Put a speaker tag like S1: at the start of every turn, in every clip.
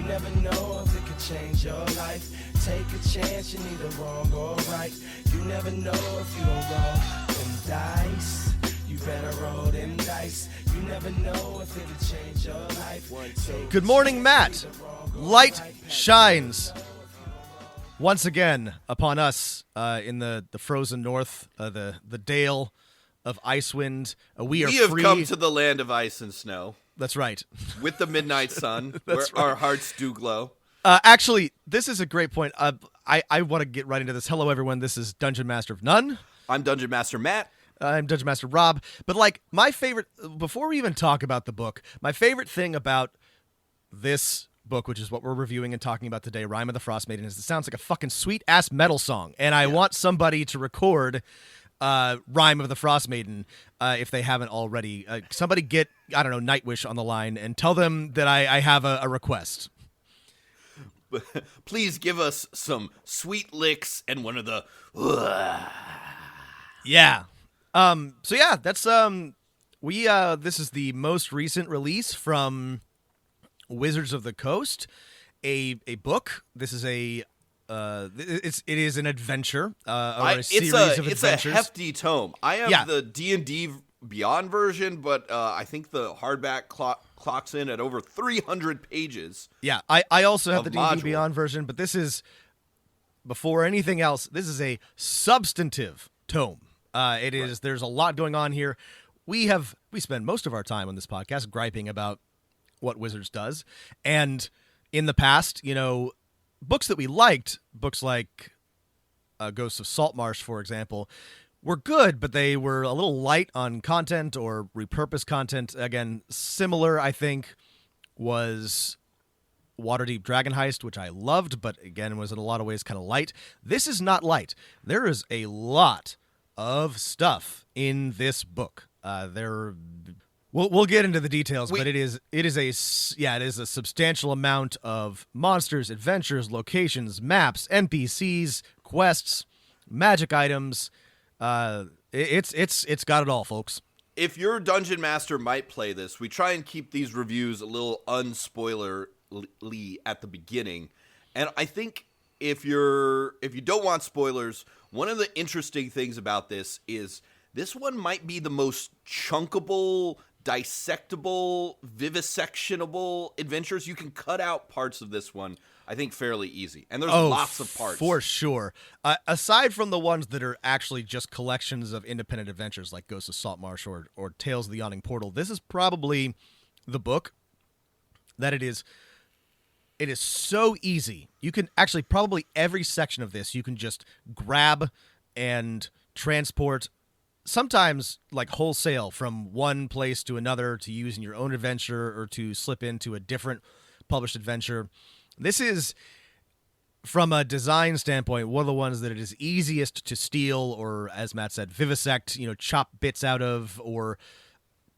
S1: never know if it could change your life. Take a chance, you're neither wrong or right. You never know if you don't roll them dice. You better roll them dice. You never know if it could change your life.
S2: Good morning, Matt. Light shines once again upon us in the frozen north, the Dale of Icewind. We
S3: have
S2: free.
S3: Come to the land of ice and snow.
S2: That's right.
S3: With the midnight sun, where
S2: right.
S3: our hearts do glow.
S2: Actually, this is a great point. I want to get right into this. Hello, everyone. This is Dungeon Master of None.
S3: I'm Dungeon Master Matt.
S2: I'm Dungeon Master Rob. But, like, my favorite, before we even talk about the book, my favorite thing about this book, which is what we're reviewing and talking about today, Rime of the Frostmaiden, is it sounds like a fucking sweet-ass metal song. And I want somebody to record Rime of the Frostmaiden if they haven't already. Somebody get, I don't know, Nightwish on the line and tell them that I have a request.
S3: Please give us some sweet licks and one of the...
S2: Yeah. So yeah, that's this is the most recent release from Wizards of the Coast, a book. This is it is an adventure, or a series of adventures.
S3: It's a hefty tome. I have the D&D Beyond version, but I think the hardback clocks in at over 300 pages.
S2: Yeah, I also have the D&D
S3: module.
S2: Beyond version, but this is, before anything else, this is a substantive tome. It is. Right. There's a lot going on here. We spend most of our time on this podcast griping about what Wizards does, and in the past, books that we liked, books like Ghosts of Saltmarsh, for example, were good, but they were a little light on content or repurposed content. Again, similar, I think, was Waterdeep Dragon Heist, which I loved, but again was in a lot of ways kind of light. This is not light. There is a lot of stuff in this book. We'll get into the details, but it is a substantial amount of monsters, adventures, locations, maps, NPCs, quests, magic items. It's got it all, folks.
S3: If your dungeon master might play this, we try and keep these reviews a little unspoilerly at the beginning, and I think if you don't want spoilers, one of the interesting things about this is this one might be the most chunkable, dissectable, vivisectionable adventures. You can cut out parts of this one, I think, fairly easy. And there's lots of parts.
S2: For sure. Aside from the ones that are actually just collections of independent adventures like Ghosts of Saltmarsh or Tales of the Yawning Portal, this is probably the book that it is so easy. You can actually, probably every section of this, you can just grab and transport, sometimes like wholesale, from one place to another to use in your own adventure or to slip into a different published adventure. This is, from a design standpoint, one of the ones that it is easiest to steal or, as Matt said, vivisect, chop bits out of, or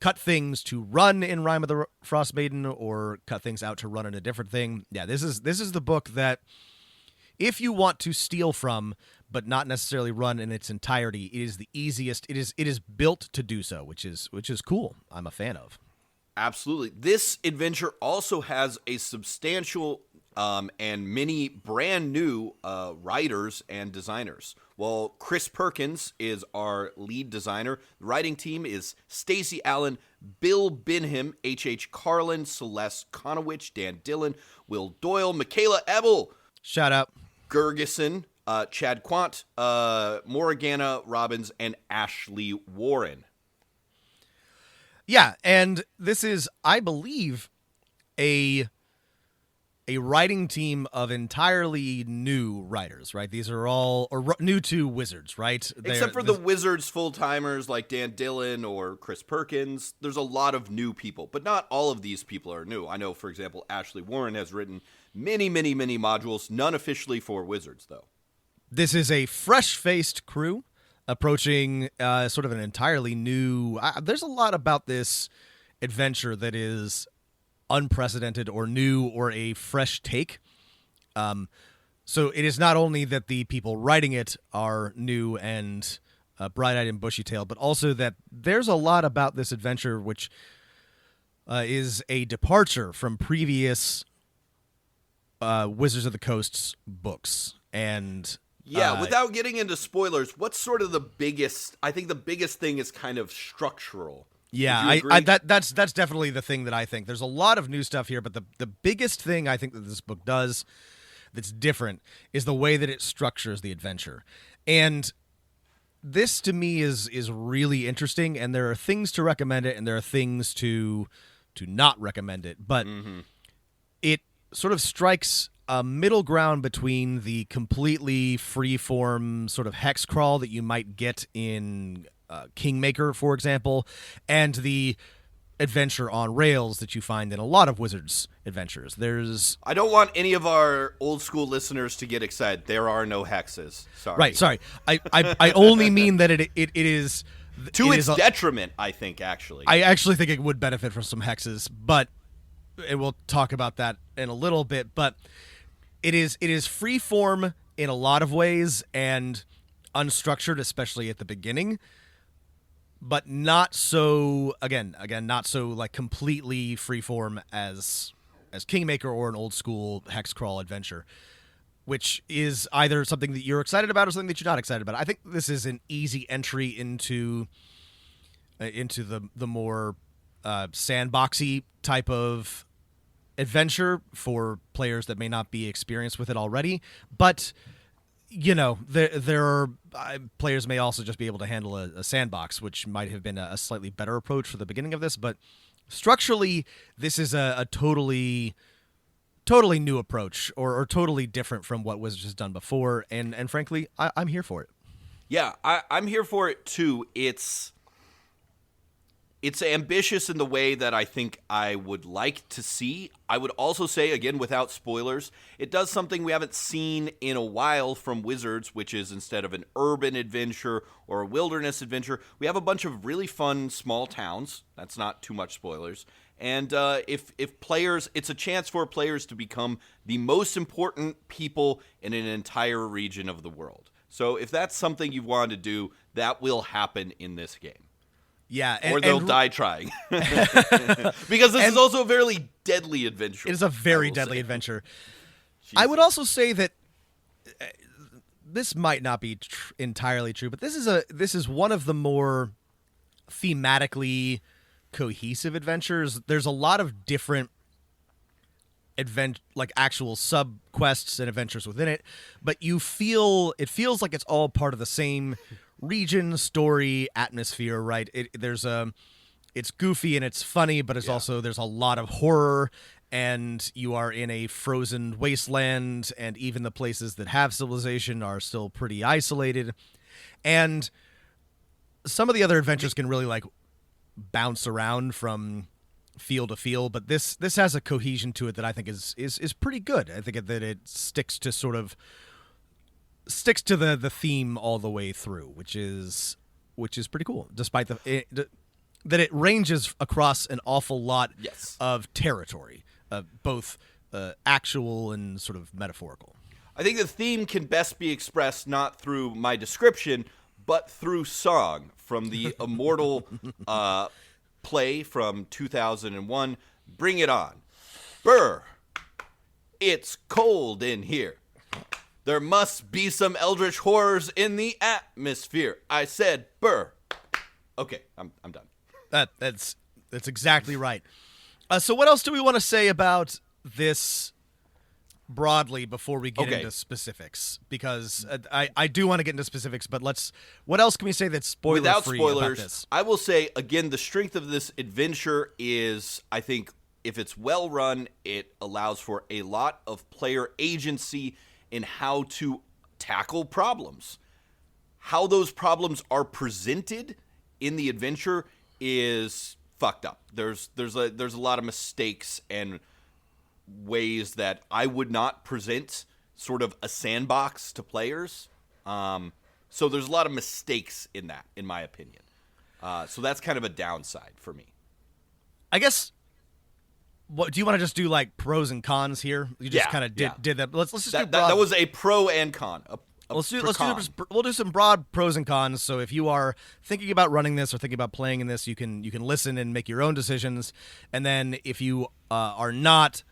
S2: cut things to run in Rime of the Frostmaiden, or cut things out to run in a different thing. Yeah, this is the book that, if you want to steal from, but not necessarily run in its entirety, it is the easiest. It is built to do so, which is cool. I'm a fan of.
S3: Absolutely. This adventure also has a substantial and many brand new writers and designers. Well, Chris Perkins is our lead designer. The writing team is Stacey Allen, Bill Binham, H.H. Carlin, Celeste Conowitch, Dan Dillon, Will Doyle, Michaela Ebel,
S2: shout out,
S3: Gergeson, Chad Quant, Morgana Robbins, and Ashley Warren.
S2: Yeah, and this is, I believe, a writing team of entirely new writers, right? These are all new to Wizards, right?
S3: Except for the Wizards full-timers like Dan Dillon or Chris Perkins. There's a lot of new people, but not all of these people are new. I know, for example, Ashley Warren has written many, many, many modules, none officially for Wizards, though.
S2: This is a fresh-faced crew approaching sort of an entirely new... there's a lot about this adventure that is unprecedented or new or a fresh take. So it is not only that the people writing it are new and bright-eyed and bushy-tailed, but also that there's a lot about this adventure which is a departure from previous Wizards of the Coast's books. And
S3: without getting into spoilers, what's sort of the biggest? I think the biggest thing is kind of structural.
S2: Yeah, that's definitely the thing that I think. There's a lot of new stuff here, but the biggest thing I think that this book does that's different is the way that it structures the adventure. And this to me is really interesting, and there are things to recommend it and there are things to not recommend it. But it sort of strikes a middle ground between the completely free-form sort of hex crawl that you might get in Kingmaker, for example, and the adventure on rails that you find in a lot of Wizards adventures.
S3: I don't want any of our old school listeners to get excited. There are no hexes. Sorry.
S2: Right, sorry. I only mean that it is...
S3: To its detriment, I think, actually.
S2: I actually think it would benefit from some hexes, but and we'll talk about that in a little bit. But it is free form in a lot of ways and unstructured, especially at the beginning, but not so again not so like completely free form as Kingmaker or an old school hex crawl adventure, which is either something that you're excited about or something that you're not excited about. I think this is an easy entry into the more sandboxy type of adventure for players that may not be experienced with it already. But there are players may also just be able to handle a sandbox, which might have been a slightly better approach for the beginning of this. But structurally, this is a totally new approach or totally different from what Wizards has done before. And frankly, I'm here for it.
S3: Yeah, I'm here for it too. It's ambitious in the way that I think I would like to see. I would also say, again, without spoilers, it does something we haven't seen in a while from Wizards, which is instead of an urban adventure or a wilderness adventure, we have a bunch of really fun small towns. That's not too much spoilers. And if players, it's a chance for players to become the most important people in an entire region of the world. So if that's something you want to do, that will happen in this game.
S2: Yeah,
S3: or they'll die trying. Because this is also a very deadly adventure.
S2: It is a very deadly adventure. Jesus. I would also say that this might not be entirely true, but this is one of the more thematically cohesive adventures. There's a lot of different like actual sub quests and adventures within it, but it feels like it's all part of the same region, story, atmosphere, right? It's goofy and it's funny, but it's also there's a lot of horror, and you are in a frozen wasteland, and even the places that have civilization are still pretty isolated. And some of the other adventures can really like bounce around from field to field, but this has a cohesion to it that I think is pretty good. I think that it sticks to the theme all the way through, which is pretty cool, despite that it ranges across an awful lot of territory, both actual and sort of metaphorical.
S3: I think the theme can best be expressed not through my description, but through song from the immortal play from 2001, Bring It On. Brr, it's cold in here. There must be some eldritch horrors in the atmosphere. I said, brr. Okay, I'm done.
S2: That's exactly right. So what else do we want to say about this broadly before we get into specifics? Because I do want to get into specifics, but what else can we say that's spoiler-free
S3: without spoilers,
S2: about this?
S3: I will say, again, the strength of this adventure is, I think, if it's well run, it allows for a lot of player agency in how to tackle problems. How those problems are presented in the adventure is fucked up. There's a lot of mistakes and ways that I would not present sort of a sandbox to players. So there's a lot of mistakes in that, in my opinion. So that's kind of a downside for me.
S2: I guess. What do you want to just do, like pros and cons here? You just kind of did that. Let's just do broad.
S3: That was a pro and con.
S2: We'll do some broad pros and cons. So if you are thinking about running this or thinking about playing in this, you can listen and make your own decisions. And then if you are not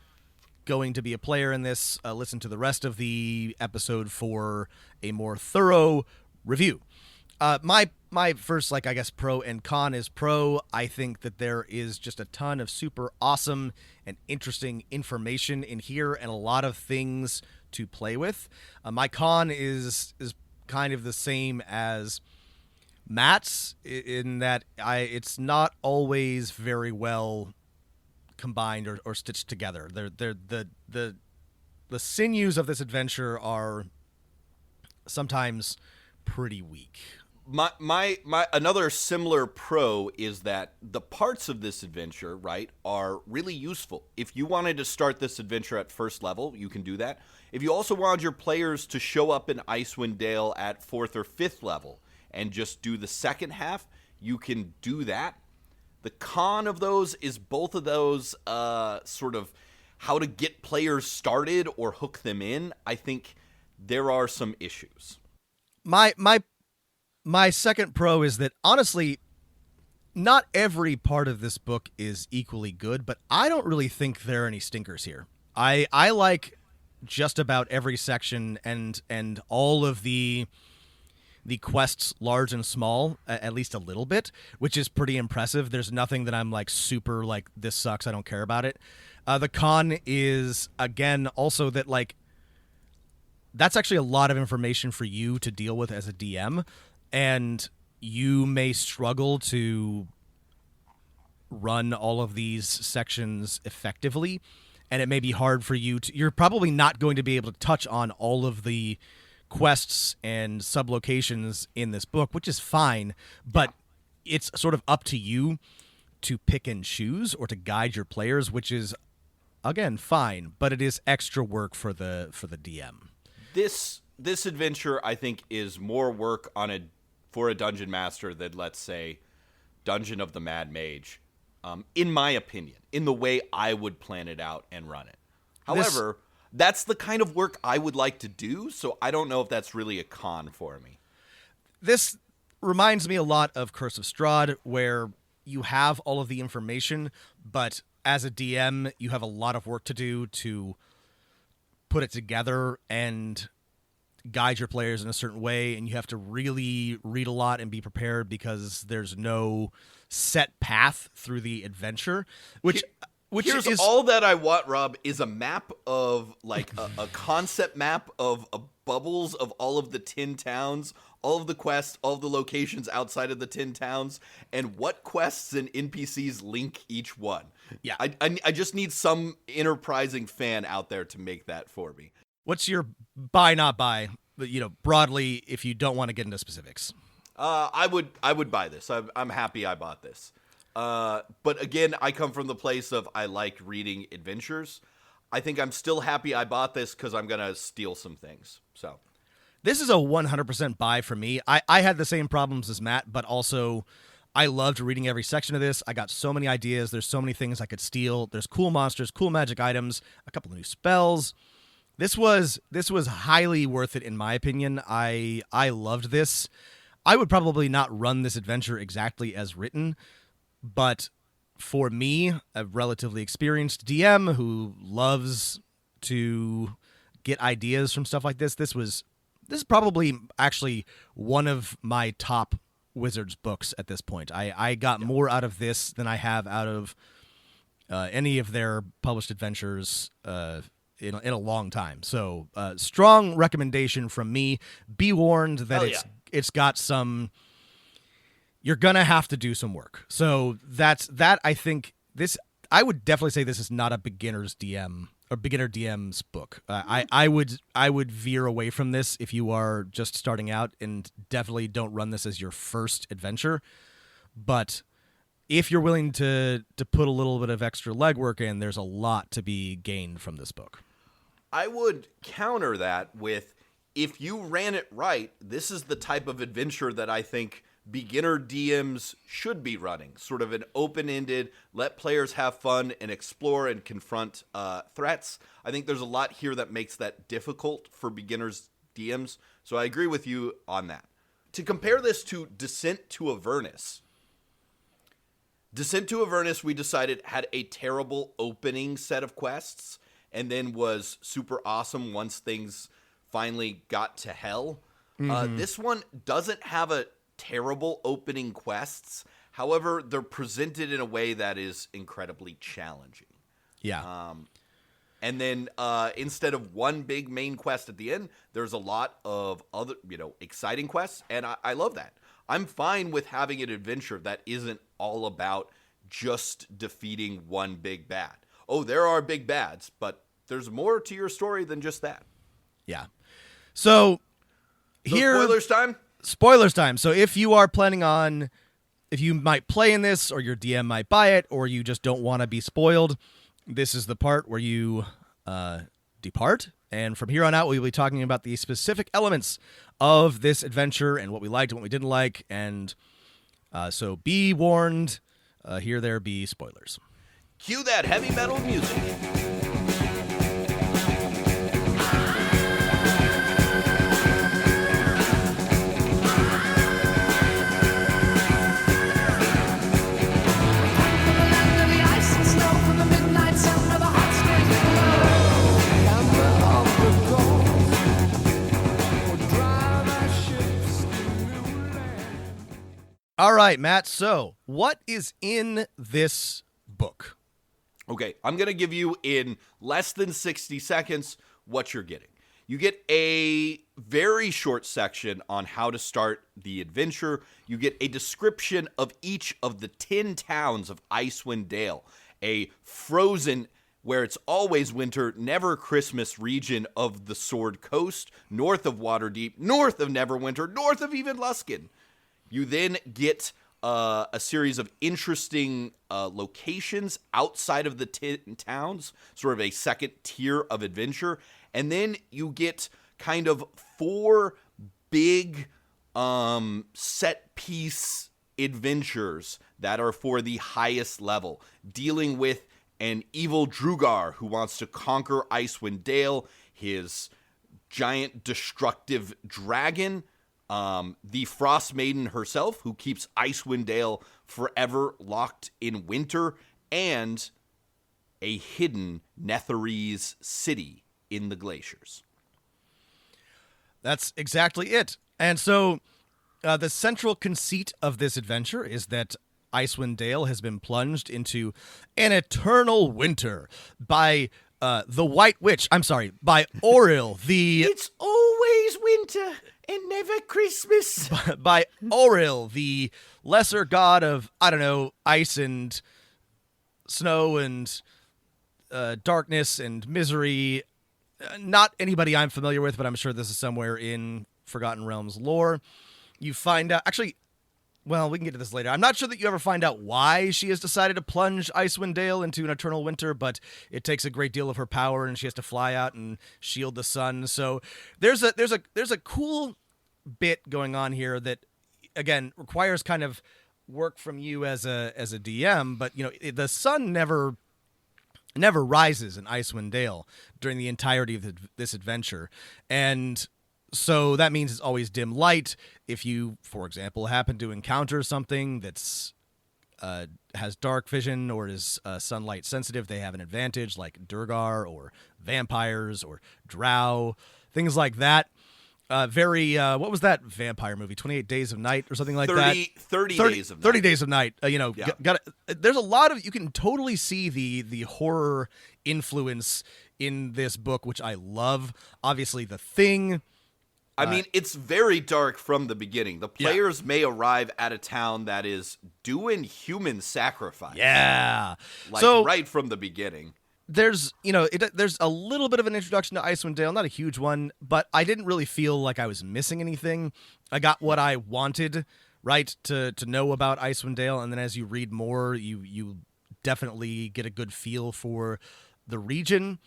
S2: going to be a player in this, listen to the rest of the episode for a more thorough review. My first, I guess, pro and con is pro. I think that there is just a ton of super awesome and interesting information in here and a lot of things to play with. My con is kind of the same as Matt's in that it's not always very well combined or stitched together. The sinews of this adventure are sometimes pretty weak.
S3: My another similar pro is that the parts of this adventure, right, are really useful. If you wanted to start this adventure at first level, you can do that. If you also wanted your players to show up in Icewind Dale at 4th or 5th level and just do the second half, you can do that. The con of those is both of those sort of how to get players started or hook them in. I think there are some issues.
S2: My second pro is that, honestly, not every part of this book is equally good, but I don't really think there are any stinkers here. I like just about every section and all of the quests, large and small, at least a little bit, which is pretty impressive. There's nothing that I'm super this sucks, I don't care about it. The con is, again, also that that's actually a lot of information for you to deal with as a DM. And you may struggle to run all of these sections effectively, and it may be hard for you to... You're probably not going to be able to touch on all of the quests and sublocations in this book, which is fine, but it's sort of up to you to pick and choose or to guide your players, which is, again, fine, but it is extra work for the DM.
S3: This adventure, I think, is more work for a dungeon master than, let's say, Dungeon of the Mad Mage, in my opinion, in the way I would plan it out and run it. However, that's the kind of work I would like to do, so I don't know if that's really a con for me.
S2: This reminds me a lot of Curse of Strahd, where you have all of the information, but as a DM, you have a lot of work to do to put it together and guide your players in a certain way, and you have to really read a lot and be prepared because there's no set path through the adventure, which
S3: Here's
S2: is
S3: all that I want, Rob, is a map of a concept map of bubbles of all of the 10 towns, all of the quests, all of the locations outside of the 10 towns, and what quests and NPCs link each one.
S2: Yeah.
S3: I just need some enterprising fan out there to make that for me.
S2: What's your buy, not buy, but, broadly, if you don't want to get into specifics?
S3: I would buy this. I'm happy I bought this. But again, I come from the place of I like reading adventures. I think I'm still happy I bought this because I'm going to steal some things. So
S2: this is a 100% buy for me. I had the same problems as Matt, but also I loved reading every section of this. I got so many ideas. There's so many things I could steal. There's cool monsters, cool magic items, a couple of new spells. This was highly worth it, in my opinion. I loved this. I would probably not run this adventure exactly as written, but for me, a relatively experienced DM who loves to get ideas from stuff like this, this is probably actually one of my top Wizards books at this point. I got more out of this than I have out of any of their published adventures in a long time. So strong recommendation from me. Be warned that it's got some... You're going to have to do some work. So that I think this... I would definitely say this is not a beginner's DM or beginner DM's book. I would veer away from this if you are just starting out, and definitely don't run this as your first adventure. But if you're willing to put a little bit of extra legwork in, there's a lot to be gained from this book.
S3: I would counter that with, if you ran it right, this is the type of adventure that I think beginner DMs should be running. Sort of an open-ended, let players have fun and explore and confront threats. I think there's a lot here that makes that difficult for beginners DMs. So I agree with you on that. To compare this to Descent to Avernus, we decided had a terrible opening set of quests and then was super awesome once things finally got to hell. This one doesn't have a terrible opening quests. However, they're presented in a way that is incredibly challenging.
S2: Yeah.
S3: And then instead of one big main quest at the end, there's a lot of other, exciting quests, and I love that. I'm fine with having an adventure that isn't all about just defeating one big bad. Oh, there are big bads, but there's more to your story than just that.
S2: Yeah. So here,
S3: spoilers time.
S2: So if you are planning on, if you might play in this, or your DM might buy it, or you just don't want to be spoiled, this is the part where you depart. And from here on out, we'll be talking about the specific elements of this adventure and what we liked and what we didn't like. And so be warned, here there be spoilers.
S3: Cue that heavy metal music.
S2: All right, Matt. So what is in this book?
S3: Okay, I'm going to give you in less than 60 seconds what you're getting. You get a very short section on how to start the adventure. You get a description of each of the 10 towns of Icewind Dale, a frozen, where it's always winter, never Christmas region of the Sword Coast, north of Waterdeep, north of Neverwinter, north of even Luskan. You then get a series of interesting locations outside of the 10 towns, sort of a second tier of adventure. And then you get kind of 4 big set piece adventures that are for the highest level, dealing with an evil Drugar who wants to conquer Icewind Dale, his giant destructive dragon, the Frostmaiden herself, who keeps Icewind Dale forever locked in winter, and a hidden Netherese city in the glaciers.
S2: That's exactly it. And so the central conceit of this adventure is that Icewind Dale has been plunged into an eternal winter by the White Witch. I'm sorry, by Oril, the...
S3: It's always winter and never Christmas.
S2: By Oril, the lesser god of, I don't know, ice and snow and darkness and misery. Not anybody I'm familiar with, but I'm sure this is somewhere in Forgotten Realms lore. You find out... Actually, well, we can get to this later. I'm not sure that you ever find out why she has decided to plunge Icewind Dale into an eternal winter, but it takes a great deal of her power, and she has to fly out and shield the sun. So there's a cool bit going on here that, again, requires kind of work from you as a DM. But the sun never rises in Icewind Dale during the entirety of this adventure, and so that means it's always dim light. If you, for example, happen to encounter something that's has dark vision or is sunlight sensitive, they have an advantage, like Durgar or vampires or drow, things like that. What was that vampire movie? 28 Days of Night or something like
S3: 30 Days of Night.
S2: 30 Days of Night.
S3: Yeah.
S2: There's a lot of, you can totally see the horror influence in this book, which I love. Obviously, The Thing.
S3: I mean, it's very dark from the beginning. The players may arrive at a town that is doing human sacrifice.
S2: Yeah.
S3: Right from the beginning.
S2: There's a little bit of an introduction to Icewind Dale, not a huge one, but I didn't really feel like I was missing anything. I got what I wanted, right, to know about Icewind Dale, and then as you read more, you definitely get a good feel for the region.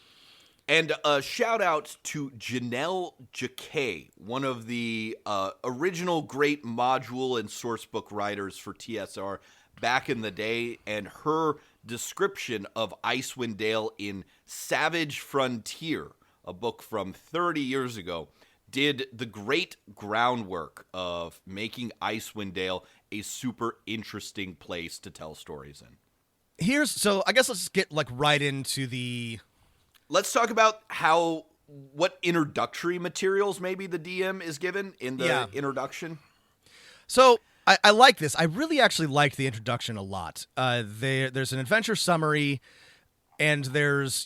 S3: And a shout out to Janelle Jacquet, one of the original great module and sourcebook writers for TSR back in the day, and her description of Icewind Dale in Savage Frontier, a book from 30 years ago, did the great groundwork of making Icewind Dale a super interesting place to tell stories in.
S2: So I guess let's just get right into the
S3: let's talk about what introductory materials maybe the DM is given in the introduction.
S2: So I like this. I really actually liked the introduction a lot. There's an adventure summary, and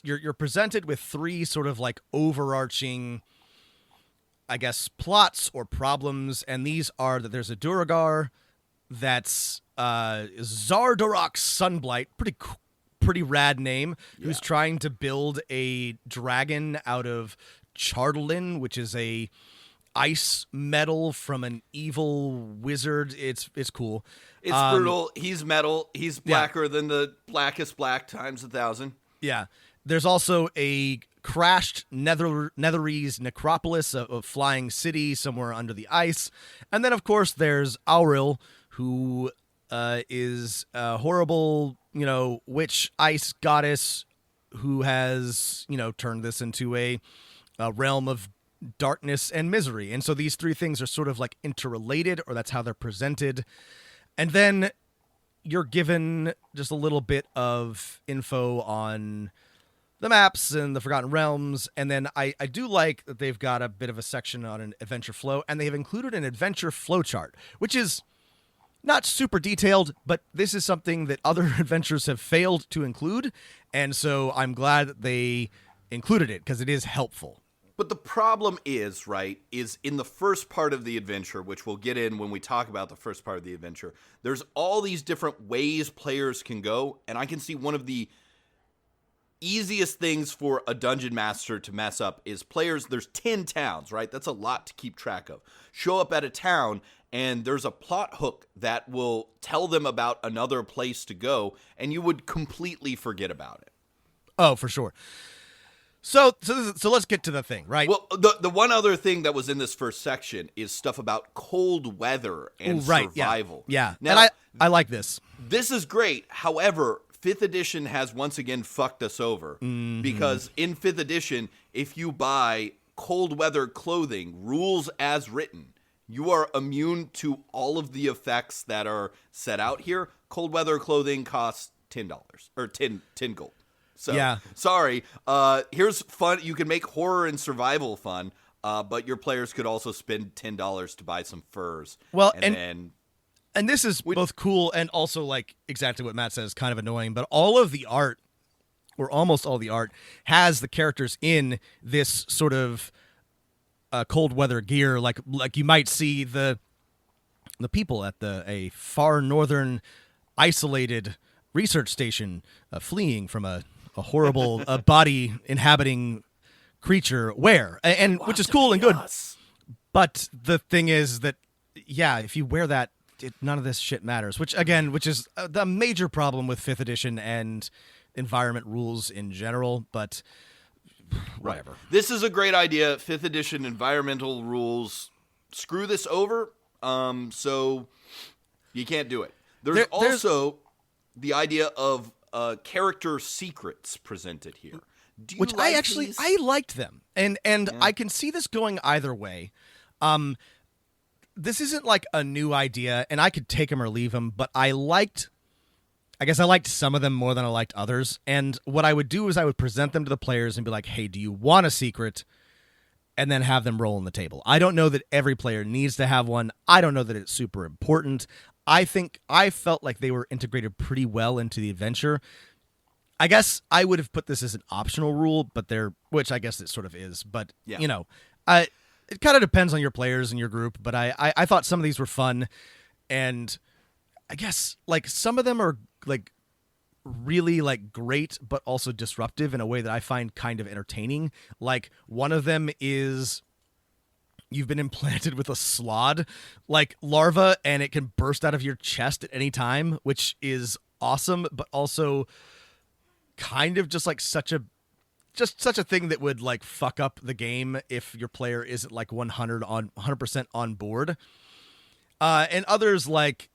S2: you're presented with 3 sort of like overarching, I guess, plots or problems, and these are that there's a Duragar that's Zardarok Sunblight, pretty rad name, who's trying to build a dragon out of Chardalin, which is a ice metal from an evil wizard. It's cool.
S3: It's brutal. He's metal. He's blacker than the blackest black times 1,000.
S2: Yeah. There's also a crashed Netherese necropolis, a flying city somewhere under the ice. And then, of course, there's Auril, who is a horrible, witch ice goddess who has, turned this into a realm of darkness and misery. And so these 3 things are sort of like interrelated, or that's how they're presented. And then you're given just a little bit of info on the maps and the Forgotten Realms. And then I do like that they've got a bit of a section on an adventure flow, and they've included an adventure flowchart, which is not super detailed, but this is something that other adventures have failed to include. And so I'm glad that they included it because it is helpful.
S3: But the problem is in the first part of the adventure, which we'll get in when we talk about the first part of the adventure, there's all these different ways players can go, and I can see one of the easiest things for a dungeon master to mess up is players, there's 10 towns, right? That's a lot to keep track of. Show up at a town, and there's a plot hook that will tell them about another place to go, and you would completely forget about it.
S2: Oh, for sure. So let's get to the thing, right?
S3: Well, the one other thing that was in this first section is stuff about cold weather and survival.
S2: Yeah.
S3: Now,
S2: and I like this.
S3: This is great. However, 5th edition has once again fucked us over.
S2: Mm-hmm.
S3: Because in 5th edition, if you buy cold weather clothing, rules as written, you are immune to all of the effects that are set out here. Cold weather clothing costs $10 or 10 gold. So,
S2: yeah.
S3: Sorry. Here's fun. You can make horror and survival fun, but your players could also spend $10 to buy some furs.
S2: Well, and this is both cool and also, like, exactly what Matt says, kind of annoying. But all of the art, or almost all the art, has the characters in this sort of cold weather gear. Like you might see the people at a far northern isolated research station fleeing from a horrible body inhabiting creature wear, and which is cool and good. But the thing is that, if you wear that, none of this shit matters. Which is the major problem with 5th edition and environment rules in general. But whatever.
S3: Right. This is a great idea. 5th edition environmental rules screw this over. So you can't do it. There's also the idea of character secrets presented here.
S2: Which
S3: like
S2: I liked them. And I can see this going either way. This isn't like a new idea, and I could take them or leave them, but I liked some of them more than I liked others. And what I would do is I would present them to the players and be like, hey, do you want a secret? And then have them roll on the table. I don't know that every player needs to have one. I don't know that it's super important. I felt like they were integrated pretty well into the adventure. I guess I would have put this as an optional rule, which I guess it sort of is. But, it kind of depends on your players and your group. But I thought some of these were fun. And I guess, like, some of them are, like, really, like, great, but also disruptive in a way that I find kind of entertaining. Like, one of them is you've been implanted with a slod, like, larva, and it can burst out of your chest at any time, which is awesome, but also kind of just like such a thing that would, like, fuck up the game if your player isn't, like, 100% on board. And others, like,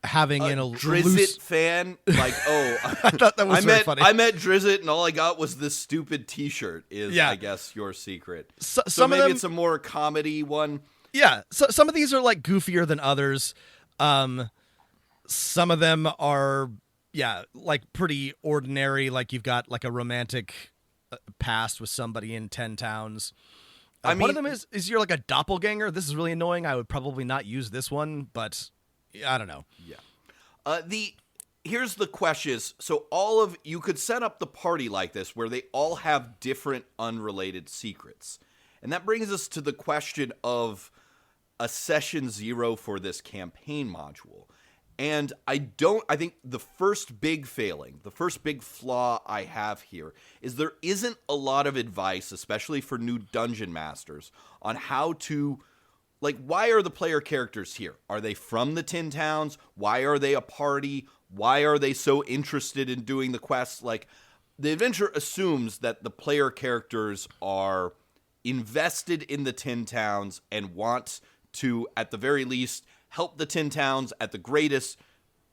S2: having an
S3: Drizzt fan, like,
S2: I thought that was funny.
S3: I met Drizzt, and all I got was this stupid T-shirt. I guess, your secret. So maybe it's a more comedy one.
S2: Yeah, so some of these are, like, goofier than others. Some of them are, like pretty ordinary. Like you've got like a romantic past with somebody in 10 towns. One of them is you're like a doppelganger. This is really annoying. I would probably not use this one, but I don't know.
S3: Yeah. Here's the question is, so you could set up the party like this where they all have different unrelated secrets. And that brings us to the question of a session 0 for this campaign module. And I think the first big flaw I have here is there isn't a lot of advice, especially for new dungeon masters, on how to, like, why are the player characters here? Are they from the 10 towns? Why are they a party? Why are they so interested in doing the quests? Like, the adventure assumes that the player characters are invested in the 10 towns and want to, at the very least, help the 10 towns, at the greatest,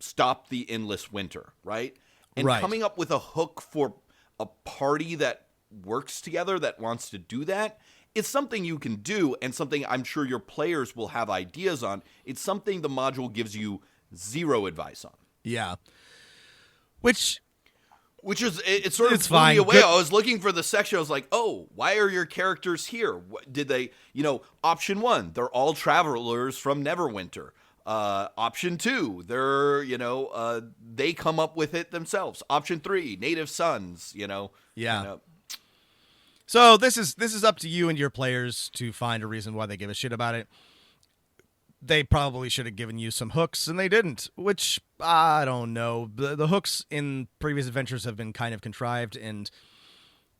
S3: stop the endless winter, right? And coming up with a hook for a party that works together, that wants to do that, is something you can do, and something I'm sure your players will have ideas on. It's something the module gives you 0 advice on.
S2: Yeah. Which is, it sort of blew me away. I was looking for the section. I was like, oh, why are your characters here? Did they, option 1, they're all travelers from Neverwinter. Option 2, they're, they come up with it themselves. Option 3, native sons, Yeah. So this is up to you and your players to find a reason why they give a shit about it. They probably should have given you some hooks, and they didn't, which, I don't know. The hooks in previous adventures have been kind of contrived and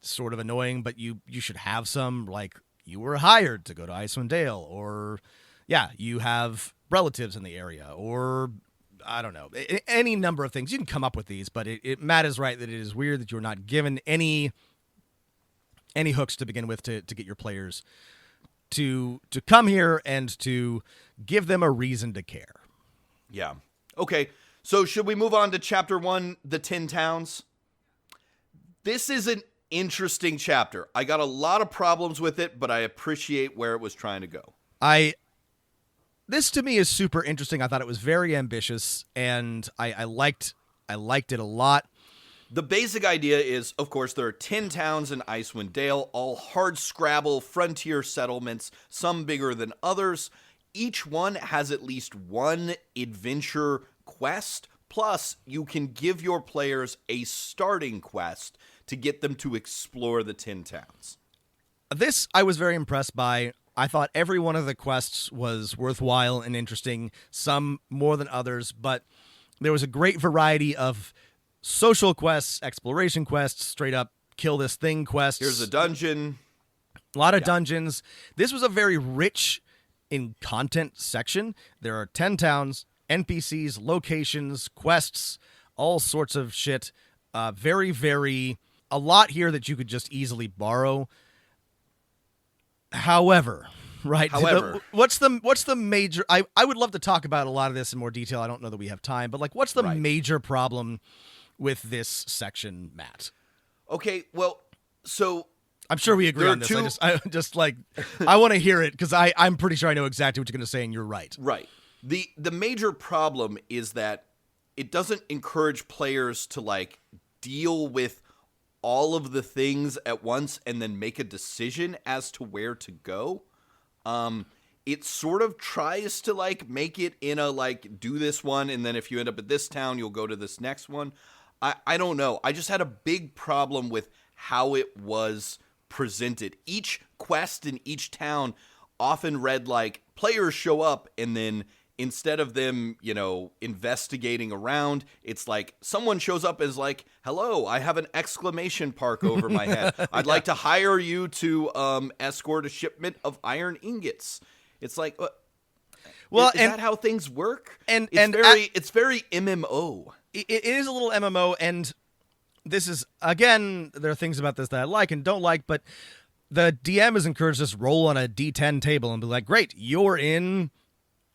S2: sort of annoying, but you should have some, like, you were hired to go to Icewind Dale, or, you have relatives in the area, or, I don't know, any number of things. You can come up with these, but Matt is right that it is weird that you're not given any hooks to begin with to get your players to come here and to give them a reason to care.
S3: Yeah. Okay. So should we move on to chapter 1, the 10 towns? This is an interesting chapter. I got a lot of problems with it, but I appreciate where it was trying to go.
S2: This to me is super interesting. I thought it was very ambitious, and I liked it a lot.
S3: The basic idea is, of course, there are 10 towns in Icewind Dale, all hard-scrabble frontier settlements, some bigger than others. Each one has at least one adventure quest, plus you can give your players a starting quest to get them to explore the 10 towns.
S2: This I was very impressed by. I thought every one of the quests was worthwhile and interesting, some more than others, but there was a great variety of social quests, exploration quests, straight up kill this thing quests.
S3: Here's a dungeon.
S2: A lot of dungeons. This was a very rich in content section. There are 10 towns, NPCs, locations, quests, all sorts of shit. Very, very, a lot here that you could just easily borrow. However, what's the major, I would love to talk about a lot of this in more detail. I don't know that we have time, but like, what's the major problem with this section, Matt? Okay, well, so I'm sure we agree on this. I just like, I want to hear it because I'm pretty sure I know exactly what you're going to say, and you're right.
S3: Right. The major problem is that it doesn't encourage players to like deal with all of the things at once and then make a decision as to where to go. It sort of tries to like make it in a like do this one, and then if you end up at this town, you'll go to this next one. I don't know. I just had a big problem with how it was presented. Each quest in each town often read like players show up, and then instead of them, investigating around, it's like someone shows up and is like, hello, I have an exclamation park over my head. I'd like to hire you to escort a shipment of iron ingots. It's like, is that how things work? And it's very MMO.
S2: It is a little MMO, and this is, again, there are things about this that I like and don't like, but the DM is encouraged to just roll on a D10 table and be like, great, you're in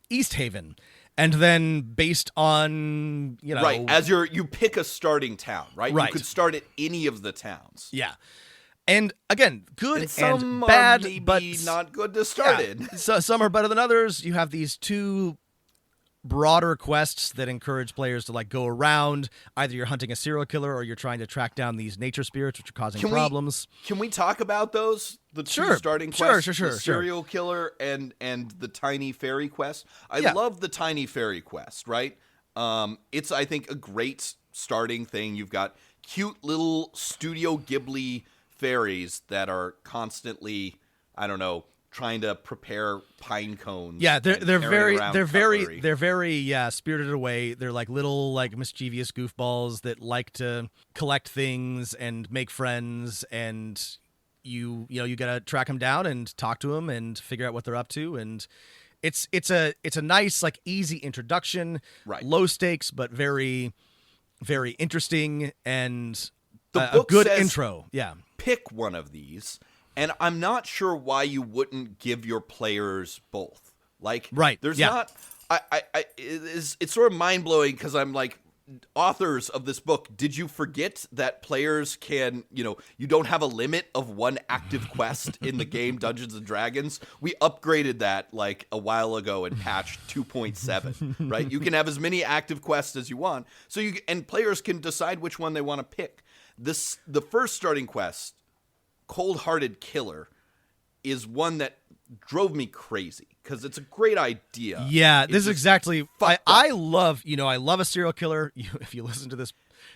S2: East Haven. And then based on,
S3: Right, as you pick a starting town, right? You could start at any of the towns.
S2: Yeah. And again, good and
S3: some
S2: bad,
S3: are maybe
S2: but
S3: not good to start in.
S2: So some are better than others. You have these two broader quests that encourage players to like go around. Either you're hunting a serial killer or you're trying to track down these nature spirits which are causing problems.
S3: Can we talk about those? The two
S2: Sure.
S3: starting quests,
S2: Sure.
S3: the serial killer and the tiny fairy quest. I love the tiny fairy quest, right? It's, I think, a great starting thing. You've got cute little Studio Ghibli fairies that are constantly, I don't know, trying to prepare pine cones.
S2: Yeah, they're very
S3: cutlery.
S2: Spirited Away. They're like little like mischievous goofballs that like to collect things and make friends, and you gotta track them down and talk to them and figure out what they're up to, and it's a nice like easy introduction,
S3: right?
S2: Low stakes but very very interesting, and
S3: the
S2: a
S3: book
S2: good
S3: says
S2: intro. Yeah,
S3: pick one of these, and I'm not sure why you wouldn't give your players both. Like,
S2: right?
S3: There's not. It's sort of mind blowing because I'm like, authors of this book, did you forget that players can, you don't have a limit of one active quest in the game Dungeons and Dragons? We upgraded that like a while ago in patch 2.7, right? You can have as many active quests as you want. And players can decide which one they want to pick. The first starting quest, Cold-Hearted Killer, is one that drove me crazy because it's a great idea.
S2: Yeah, this is exactly. I love a serial killer. If you listen to this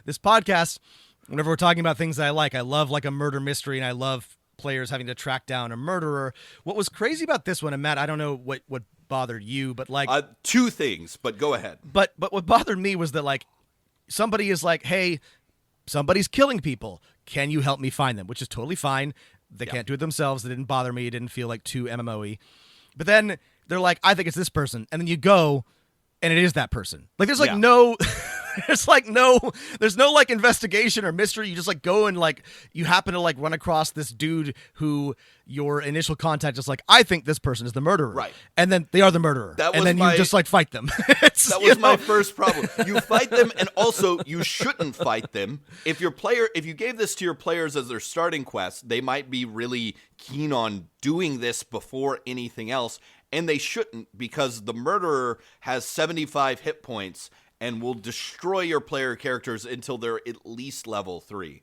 S2: podcast, whenever we're talking about things that I love like a murder mystery, and I love players having to track down a murderer. What was crazy about this one, and Matt, I don't know what bothered you, but like
S3: two things. But go ahead.
S2: But what bothered me was that like somebody is like, hey, somebody's killing people. Can you help me find them? Which is totally fine. They can't do it themselves. It didn't bother me. It didn't feel like too MMO-y. But then they're like, I think it's this person. And then you go, and it is that person. Like, there's like no... there's no like investigation or mystery. You just like go and like you happen to like run across this dude who your initial contact is like, I think this person is the murderer,
S3: right?
S2: And then they are the murderer, and then you just like fight them.
S3: That was my first problem. You fight them, and also you shouldn't fight them. If you gave this to your players as their starting quest, they might be really keen on doing this before anything else, and they shouldn't, because the murderer has 75 hit points and will destroy your player characters until they're at least level 3.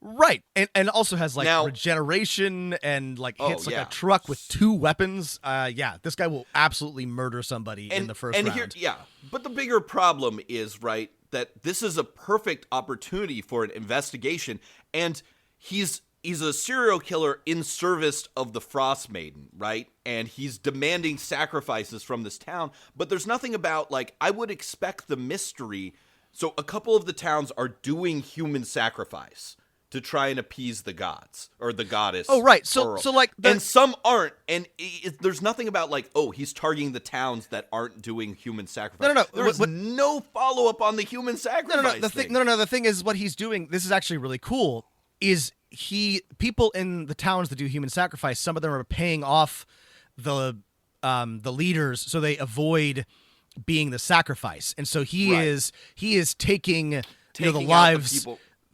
S2: Right. And also has like regeneration and like hits like a truck with 2 weapons. This guy will absolutely murder somebody in the first round.
S3: But the bigger problem is, right, that this is a perfect opportunity for an investigation, and he's a serial killer in service of the Frostmaiden, right? And he's demanding sacrifices from this town. But there's nothing about, like, I would expect the mystery. So a couple of the towns are doing human sacrifice to try and appease the gods or the goddess.
S2: Oh, right. So like,
S3: and some aren't. And there's nothing about like, oh, he's targeting the towns that aren't doing human sacrifice.
S2: No.
S3: There's no follow up on the human sacrifice.
S2: The thing is, what he's doing. This is actually really cool. Is people in the towns that do human sacrifice, some of them are paying off the leaders so they avoid being the sacrifice, and so he is taking the lives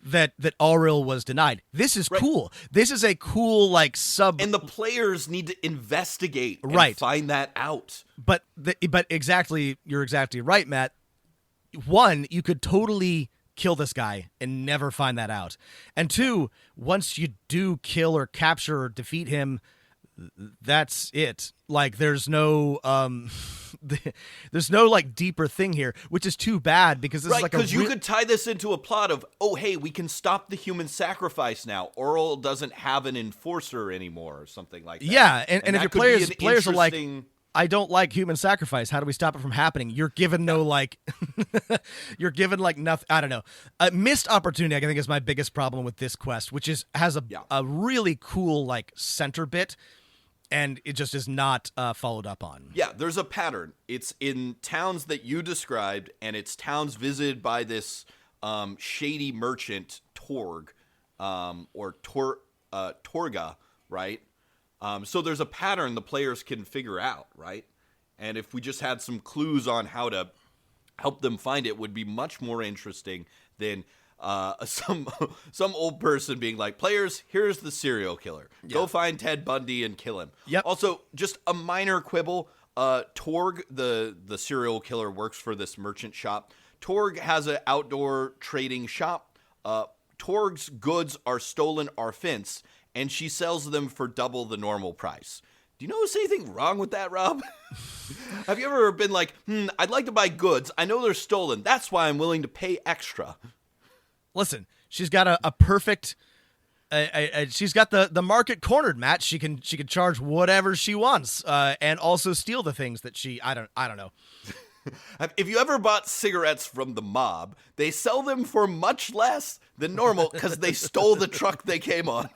S2: that Auril was denied. This is cool. This is a cool like sub,
S3: and the players need to investigate and find that out.
S2: But exactly, you're exactly right, Matt. One, you could totally kill this guy and never find that out. And 2, once you do kill or capture or defeat him, that's it. Like there's no like deeper thing here, which is too bad because this is like
S3: because you could tie this into a plot of, oh hey, we can stop the human sacrifice now. Auril doesn't have an enforcer anymore or something like that.
S2: Yeah, and if your players are like, I don't like human sacrifice. How do we stop it from happening? You're given you're given like nothing. I don't know. A missed opportunity, I think, is my biggest problem with this quest, which has a really cool like center bit, and it just is not followed up on.
S3: Yeah, there's a pattern. It's in towns that you described, and it's towns visited by this shady merchant Torg, or Torga, right? So there's a pattern the players can figure out, right? And if we just had some clues on how to help them find it, would be much more interesting than some old person being like, players, here's the serial killer. Go find Ted Bundy and kill him.
S2: Yep.
S3: Also, just a minor quibble. Torg, the serial killer, works for this merchant shop. Torg has an outdoor trading shop. Torg's goods are stolen or fenced, and she sells them for double the normal price. Do you notice anything wrong with that, Rob? Have you ever been like, I'd like to buy goods. I know they're stolen. That's why I'm willing to pay extra.
S2: Listen, she's got a perfect... she's got the market cornered, Matt. She can charge whatever she wants, and also steal the things that I don't know.
S3: If you ever bought cigarettes from the mob, they sell them for much less than normal because they stole the truck they came on.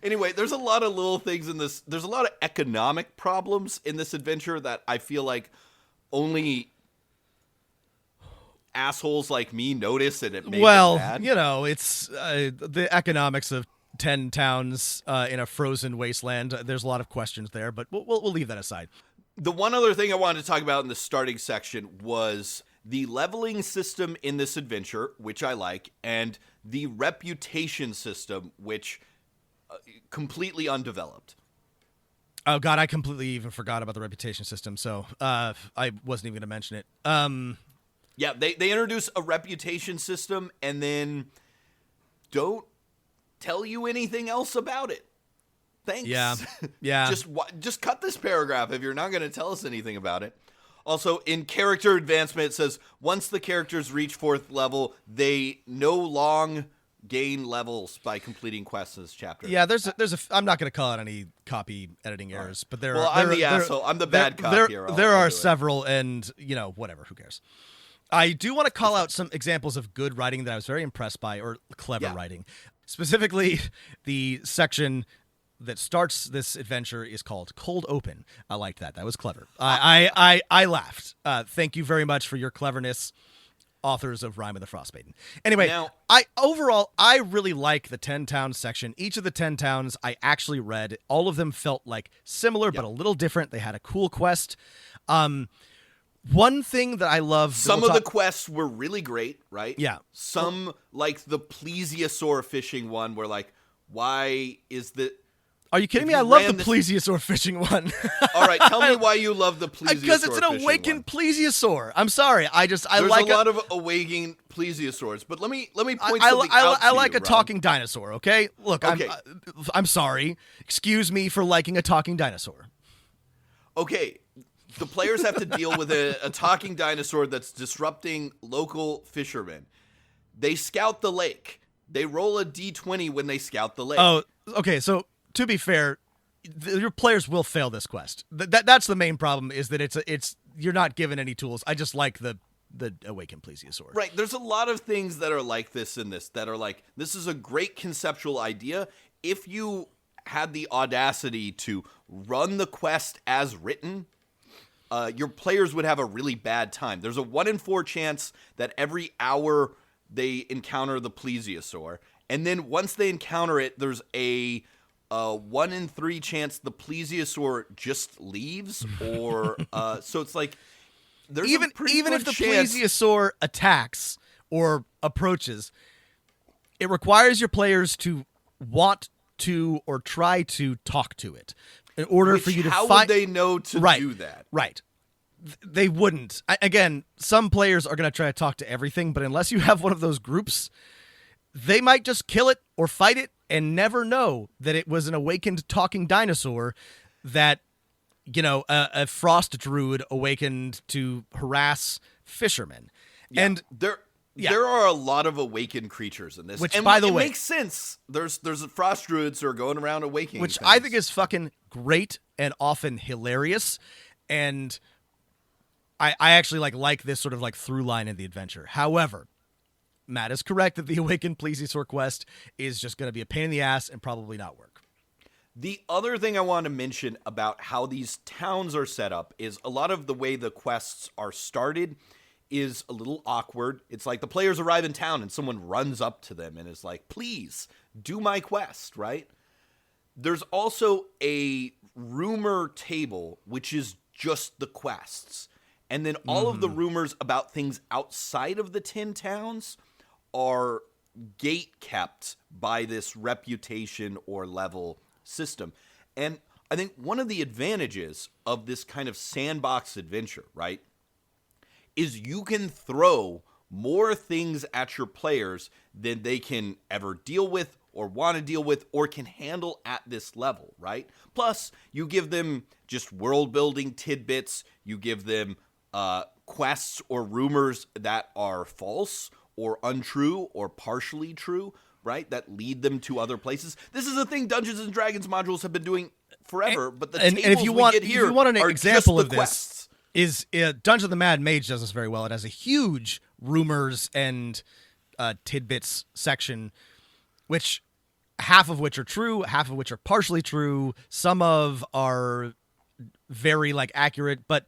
S3: Anyway, there's a lot of little things in this. There's a lot of economic problems in this adventure that I feel like only assholes like me notice, and it makes them bad.
S2: It's the economics of 10 towns in a frozen wasteland. There's a lot of questions there, but we'll leave that aside.
S3: The one other thing I wanted to talk about in the starting section was the leveling system in this adventure, which I like, and the reputation system, which completely undeveloped.
S2: Oh God, I completely even forgot about the reputation system, so I wasn't even going to mention it.
S3: Yeah, they introduce a reputation system and then don't tell you anything else about it. Thanks.
S2: Yeah.
S3: Just cut this paragraph if you're not going to tell us anything about it. Also, in character advancement, it says once the characters reach 4th level, they no long gain levels by completing quests in this chapter.
S2: Yeah, there's a. I'm not going to call out any copy editing errors, but there.
S3: Well, I'm the asshole. I'm the bad cop here.
S2: There are several, and whatever. Who cares? I do want to call out some examples of good writing that I was very impressed by, or clever writing. Specifically, the section that starts this adventure is called Cold Open. I liked that. That was clever. I laughed. Thank you very much for your cleverness, authors of Rime of the Frostmaiden. Anyway,
S3: now,
S2: I really like the 10 towns section. Each of the 10 towns I actually read. All of them felt like similar, but a little different. They had a cool quest. One thing that I love...
S3: Some of the quests were really great, right?
S2: Yeah.
S3: Some, like the plesiosaur fishing one, were like, why is the...
S2: Are you kidding me? I love the plesiosaur fishing one.
S3: All right, tell me why you love the plesiosaur fishing one.
S2: Because it's an awakened plesiosaur. I'm sorry. There's a
S3: lot of awakened plesiosaurs, but let me point something out
S2: I like
S3: you,
S2: a talking dinosaur, okay? Look, okay. I'm sorry. Excuse me for liking a talking dinosaur.
S3: Okay, the players have to deal with a talking dinosaur that's disrupting local fishermen. They scout the lake. They roll a d20 when they scout the lake.
S2: Oh, okay, so... To be fair, your players will fail this quest. That's the main problem. Is that it's you're not given any tools. I just like the awakened plesiosaur.
S3: Right. There's a lot of things that are like this in this that are like this is a great conceptual idea. If you had the audacity to run the quest as written, your players would have a really bad time. There's a 1 in 4 chance that every hour they encounter the plesiosaur, and then once they encounter it, there's a 1 in 3 chance the plesiosaur just leaves, or so it's like there's
S2: even if the plesiosaur attacks or approaches, it requires your players to want to or try to talk to it in order for you to
S3: how would they know to do that?
S2: Right. They wouldn't. Again, some players are going to try to talk to everything, but unless you have one of those groups, they might just kill it or fight it and never know that it was an awakened talking dinosaur that, a frost druid awakened to harass fishermen.
S3: Yeah.
S2: And
S3: there are a lot of awakened creatures in this.
S2: Which,
S3: and
S2: by the way,
S3: it makes sense. There's frost druids who are going around awakening
S2: which
S3: things.
S2: I think is fucking great and often hilarious. And I actually like this sort of like through line in the adventure. However, Matt is correct that the Awakened Plesiosaur quest is just going to be a pain in the ass and probably not work.
S3: The other thing I want to mention about how these towns are set up is a lot of the way the quests are started is a little awkward. It's like the players arrive in town and someone runs up to them and is like, please, do my quest, right? There's also a rumor table, which is just the quests. And then all of the rumors about things outside of the 10 towns are gate kept by this reputation or level system. And I think one of the advantages of this kind of sandbox adventure, right, is you can throw more things at your players than they can ever deal with or want to deal with or can handle at this level, right? Plus, you give them just world-building tidbits. You give them quests or rumors that are false or untrue or partially true, right? That lead them to other places. This is a thing Dungeons and Dragons modules have been doing forever, but the tables
S2: if you want,
S3: we get here
S2: if you want an
S3: are
S2: example
S3: just
S2: of
S3: the
S2: this,
S3: quests.
S2: is Dungeon of the Mad Mage does this very well. It has a huge rumors and tidbits section, which half of which are true, half of which are partially true. Some of are very like accurate, but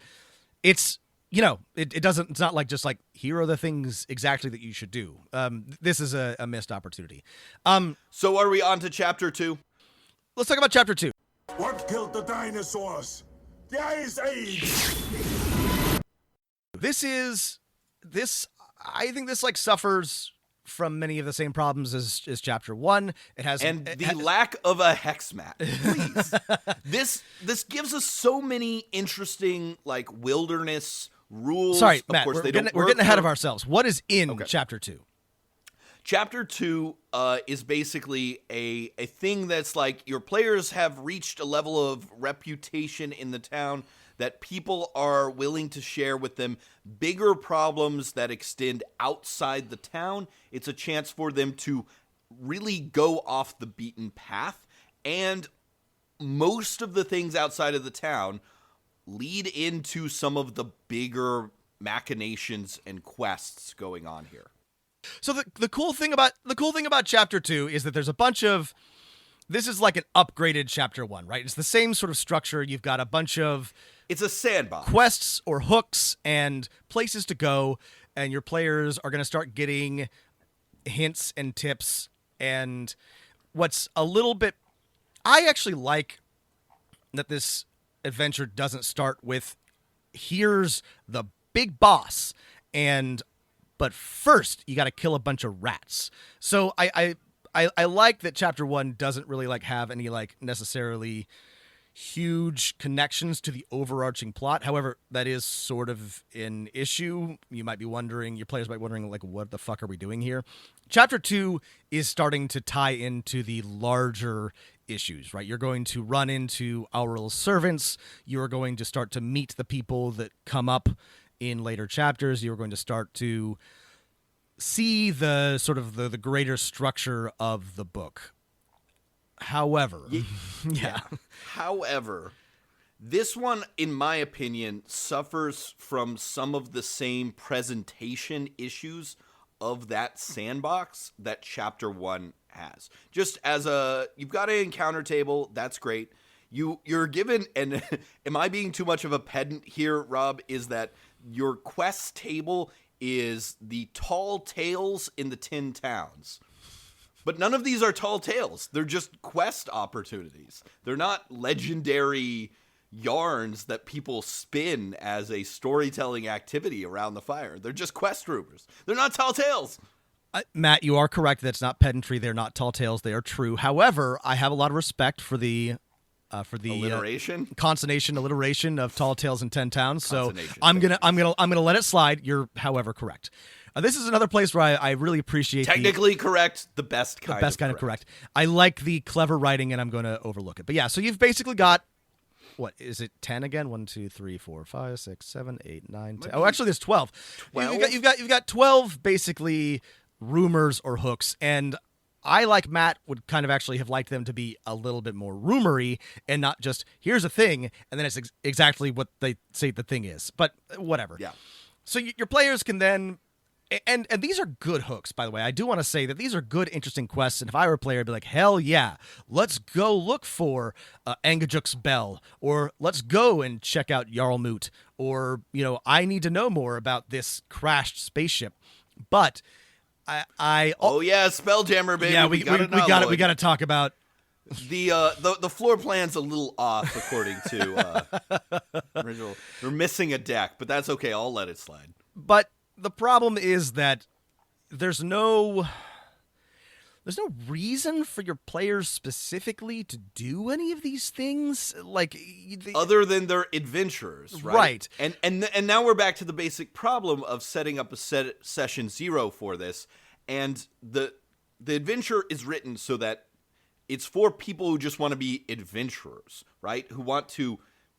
S2: it's, you know, it doesn't, it's not like just like, here are the things exactly that you should do. This is a missed opportunity.
S3: So are we on to chapter 2?
S2: Let's talk about chapter 2.
S4: What killed the dinosaurs? The Ice Age!
S2: I think this like suffers from many of the same problems as chapter 1. It has
S3: Lack of a hex map. Please. This gives us so many interesting like wilderness rules.
S2: Sorry,
S3: of
S2: Matt,
S3: course,
S2: we're getting ahead of ourselves. What is in chapter 2?
S3: Chapter 2 is basically a thing that's like your players have reached a level of reputation in the town that people are willing to share with them bigger problems that extend outside the town. It's a chance for them to really go off the beaten path, and most of the things outside of the town lead into some of the bigger machinations and quests going on here.
S2: So the cool thing about chapter 2 is that there's a bunch of, this is like an upgraded chapter 1, right? It's the same sort of structure. You've got a bunch of,
S3: it's a sandbox,
S2: quests or hooks and places to go, and your players are going to start getting hints and tips. And what's a little bit, I actually like that this adventure doesn't start with, here's the big boss, but first you got to kill a bunch of rats. So I like that chapter 1 doesn't really like have any like necessarily huge connections to the overarching plot. However, that is sort of an issue. You might be wondering, your players might be wondering, like, what the fuck are we doing here? Chapter 2 is starting to tie into the larger issues, right? You're going to run into Aurel's servants. You're going to start to meet the people that come up in later chapters. You're going to start to see the sort of the greater structure of the book. However, yeah.
S3: However, this one, in my opinion, suffers from some of the same presentation issues of that sandbox that chapter 1 has. Just as you've got an encounter table, that's great. You're given, and am I being too much of a pedant here, Rob, is that your quest table is the tall tales in the 10 towns. But none of these are tall tales. They're just quest opportunities. They're not legendary yarns that people spin as a storytelling activity around the fire. They're just quest rumors. They're not tall tales.
S2: Matt, you are correct. That's not pedantry. They're not tall tales. They are true. However, I have a lot of respect for the
S3: alliteration,
S2: consonation, alliteration of tall tales in 10 towns. So I'm gonna let it slide. You're, however, correct. This is another place where I really appreciate
S3: technically correct, the best kind of correct.
S2: I like the clever writing, and I'm going to overlook it. But yeah, so you've basically got, what is it, 10 again? 1, 2, 3, 4, 5, 6, 7, 8, 9, 10. Oh, actually, there's 12.
S3: 12?
S2: You've got 12 basically rumors or hooks, and I, like Matt, would kind of actually have liked them to be a little bit more rumory and not just, here's a thing, and then it's exactly what they say the thing is. But whatever.
S3: Yeah.
S2: So your players can then, and these are good hooks, by the way. I do want to say that these are good, interesting quests, and if I were a player, I'd be like, hell yeah, let's go look for Angajuk's Bell, or let's go and check out Jarlmut, or, I need to know more about this crashed spaceship. But
S3: oh yeah, Spelljammer, baby.
S2: Yeah, we got to talk about
S3: the floor plan's a little off according to original. We're missing a deck, but that's okay. I'll let it slide.
S2: But the problem is that there's no reason for your players specifically to do any of these things, like
S3: other than they're adventurers, right?
S2: Right.
S3: And now we're back to the basic problem of setting up a session 0 for this, and the adventure is written so that it's for people who just want to be adventurers, right? Who want to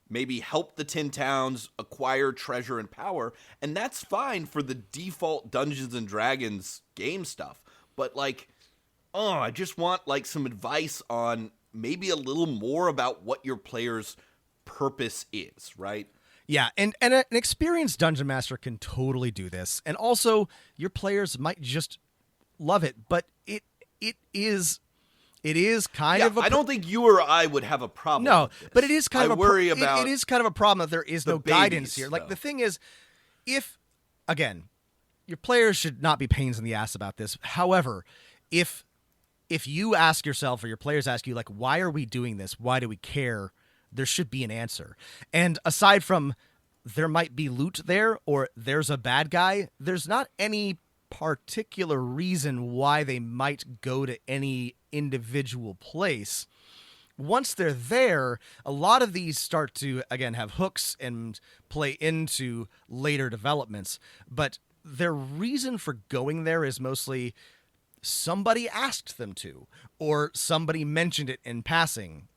S3: maybe help the 10 towns acquire treasure and power, and that's fine for the default Dungeons and Dragons game stuff. But like, I just want like some advice on maybe a little more about what your player's purpose is, right?
S2: Yeah, and an experienced dungeon master can totally do this. And also, your players might just love it, but it is kind of
S3: I don't think you or I would have a problem
S2: No,
S3: with this.
S2: but it is kind of a
S3: worry about
S2: it is kind of a problem that there is no
S3: babies,
S2: guidance here. Like
S3: though.
S2: the thing is, if again, your players should not be pains in the ass about this. However, if you ask yourself or your players ask you like, why are we doing this? Why do we care? There should be an answer. And aside from there might be loot there or there's a bad guy, there's not any particular reason why they might go to any individual place. Once they're there, a lot of these start to, again, have hooks and play into later developments. But their reason for going there is mostly somebody asked them to, or somebody mentioned it in passing.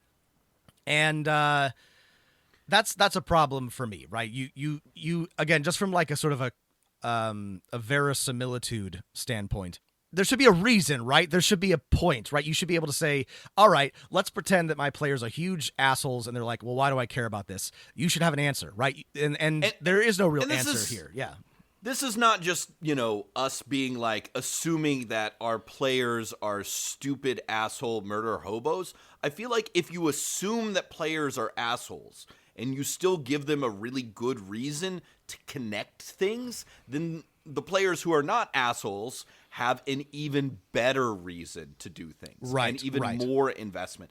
S2: And that's a problem for me, right? You again, just from like a sort of a verisimilitude standpoint, there should be a reason, right? There should be a point, right? You should be able to say, all right, let's pretend that my players are huge assholes and they're like, well, why do I care about this? You should have an answer, right? And there is no real answer here. Yeah.
S3: This is not just, us being like assuming that our players are stupid asshole murder hobos. I feel like if you assume that players are assholes and you still give them a really good reason to connect things, then the players who are not assholes have an even better reason to do things.
S2: Right,
S3: and even
S2: right.
S3: more investment.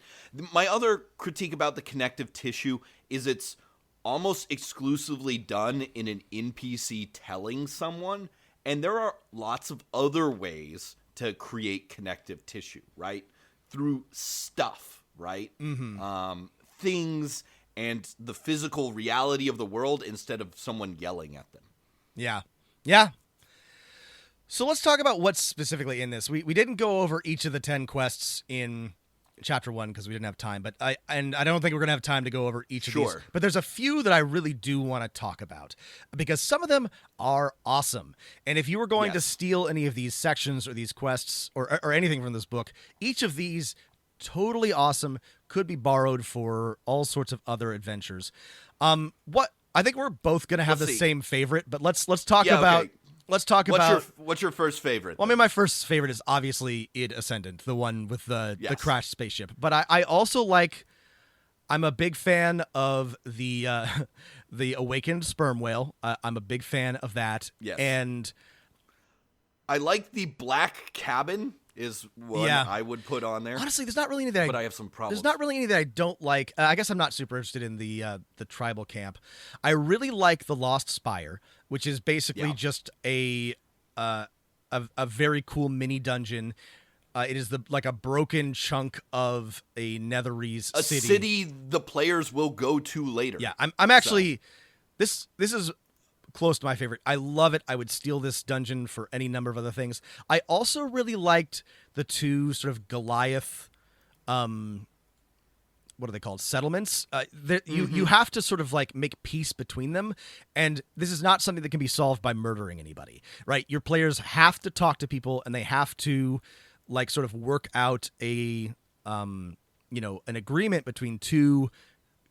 S3: My other critique about the connective tissue is it's almost exclusively done in an NPC telling someone, and there are lots of other ways to create connective tissue, right? Through stuff, right? Mm-hmm. Things and the physical reality of the world instead of someone yelling at them.
S2: Yeah. Yeah. So let's talk about what's specifically in this. We didn't go over each of the 10 quests in Chapter 1 because we didn't have time, but I don't think we're going to have time to go over each of these. But there's a few that I really do want to talk about because some of them are awesome. And if you were going to steal any of these sections or these quests or anything from this book, each of these totally awesome, could be borrowed for all sorts of other adventures. What I think we're both going to have same favorite, but let's talk about
S3: okay.
S2: Let's talk about
S3: what's your first favorite.
S2: Well, I mean, my first favorite is obviously id Ascendant, the one with the crashed spaceship. But I also I'm a big fan of the awakened sperm whale. I'm a big fan of that.
S3: Yes.
S2: And
S3: I like the black cabin is one I would put on there.
S2: Honestly, there's not really any that
S3: but I have some problems.
S2: There's not really any that I don't like. I guess I'm not super interested in the tribal camp. I really like the Lost Spire, which is basically just a very cool mini dungeon. It is like a broken chunk of a Netherese
S3: a
S2: city.
S3: city the players will go to later.
S2: Yeah, I'm actually this is close to my favorite. I love it. I would steal this dungeon for any number of other things. I also really liked the two sort of Goliath, what are they called? Settlements. You have to sort of like make peace between them, and this is not something that can be solved by murdering anybody, right? Your players have to talk to people, and they have to like sort of work out a an agreement between two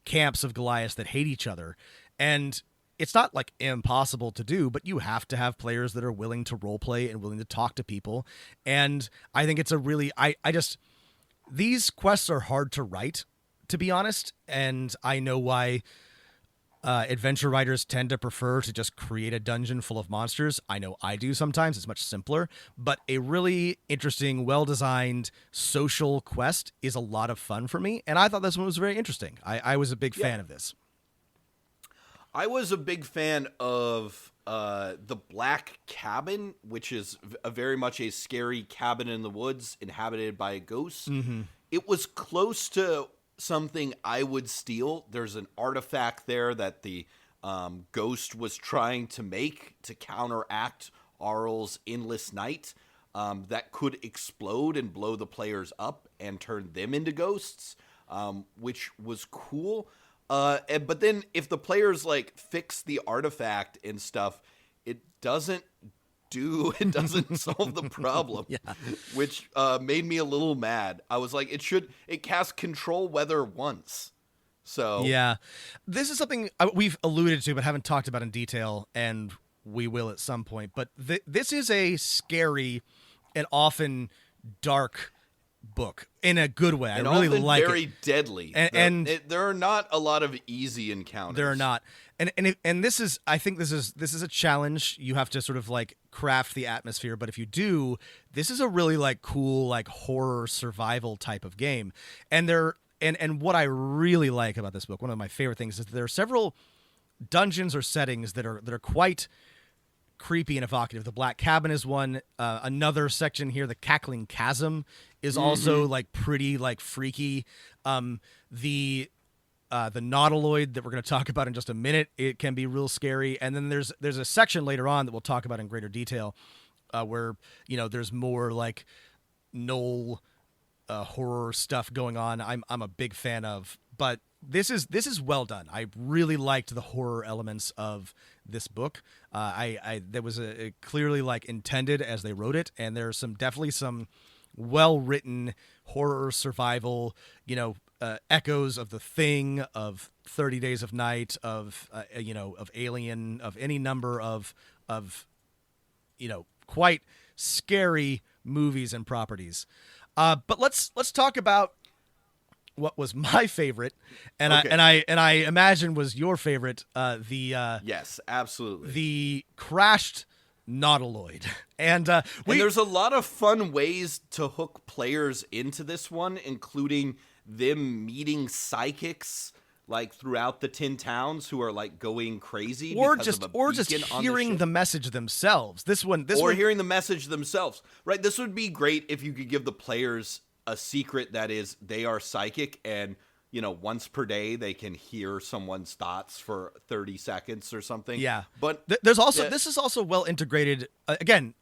S2: camps of Goliaths that hate each other, and it's not like impossible to do, but you have to have players that are willing to role play and willing to talk to people. And I think it's a really, these quests are hard to write, to be honest. And I know why adventure writers tend to prefer to just create a dungeon full of monsters. I know I do sometimes. It's much simpler, but a really interesting, well-designed social quest is a lot of fun for me. And I thought this one was very interesting. I was a big fan of this.
S3: I was a big fan of the Black Cabin, which is very much a scary cabin in the woods inhabited by a ghost.
S2: Mm-hmm.
S3: It was close to something I would steal. There's an artifact there that the ghost was trying to make to counteract Arl's endless night that could explode and blow the players up and turn them into ghosts, which was cool. But then if the players like fix the artifact and stuff, it doesn't solve the problem, which made me a little mad. I was like, it casts control weather once. So
S2: yeah, this is something we've alluded to but haven't talked about in detail, and we will at some point. But this is a scary and often dark book in a good way.
S3: And
S2: I really
S3: often
S2: like
S3: very
S2: it.
S3: deadly.
S2: And
S3: there are not a lot of easy encounters.
S2: There are not. And this is, I think this is a challenge. You have to sort of like craft the atmosphere, but if you do, this is a really like cool like horror survival type of game. And what I really like about this book, one of my favorite things, is that there are several dungeons or settings that are quite creepy and evocative. The Black Cabin is one. Another section here, the Cackling Chasm, is also like pretty like freaky. The Nautiloid that we're going to talk about in just a minute, it can be real scary. And then there's a section later on that we'll talk about in greater detail, where there's more like Knoll horror stuff going on. I'm a big fan of, but this is well done. I really liked the horror elements of this book. That was a clearly like intended as they wrote it, and there's definitely some well written horror survival, echoes of The Thing, of 30 Days of Night, of Alien, of any number of quite scary movies and properties. But let's talk about what was my favorite, and
S3: okay.
S2: I imagine was your favorite.
S3: Yes, absolutely.
S2: The crashed Nautiloid, and
S3: there's a lot of fun ways to hook players into this one, including them meeting psychics like throughout the 10 towns who are like going crazy,
S2: or just hearing the message themselves. Hearing
S3: the message themselves. Right. This would be great if you could give the players a secret that is they are psychic, and once per day they can hear someone's thoughts for 30 seconds or something.
S2: Yeah.
S3: But
S2: there's also this is also well integrated. Again,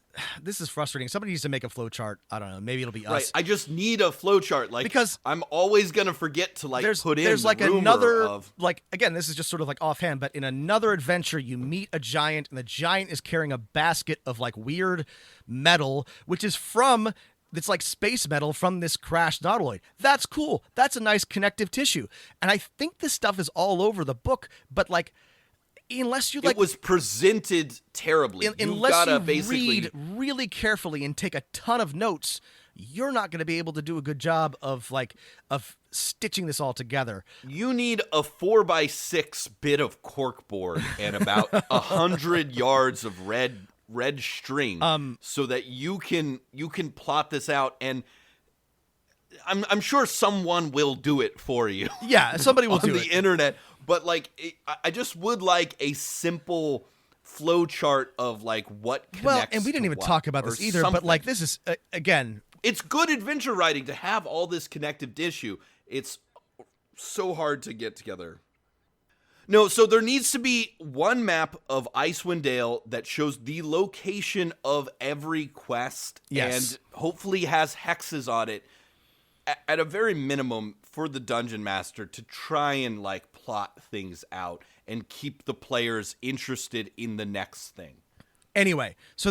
S2: this is frustrating. Somebody needs to make a flow chart. I don't know. Maybe it'll be us.
S3: Right. I just need a flow chart, because I'm always gonna forget to put in.
S2: There's like
S3: the
S2: another again. This is just sort of like offhand, but in another adventure, you meet a giant, and the giant is carrying a basket of like weird metal, which is from. It's like space metal from this crashed Nautiloid. That's cool. That's a nice connective tissue. And I think this stuff is all over the book, but like, unless you like,
S3: it was presented terribly.
S2: Unless you read really carefully and take a ton of notes, you're not going to be able to do a good job of stitching this all together.
S3: You need a 4x6 bit of corkboard and about 100 yards of red string, so that you can plot this out, and I'm sure someone will do it for you.
S2: Yeah, somebody will do it
S3: on the internet. But I just would like a simple flow chart of like what connects.
S2: Well, and we didn't even talk about this either.
S3: Something.
S2: But like this is again,
S3: it's good adventure writing to have all this connective tissue. It's so hard to get together. No, so there needs to be one map of Icewind Dale that shows the location of every quest, and hopefully has hexes on it at a very minimum for the dungeon master to try and like plot things out and keep the players interested in the next thing.
S2: Anyway, so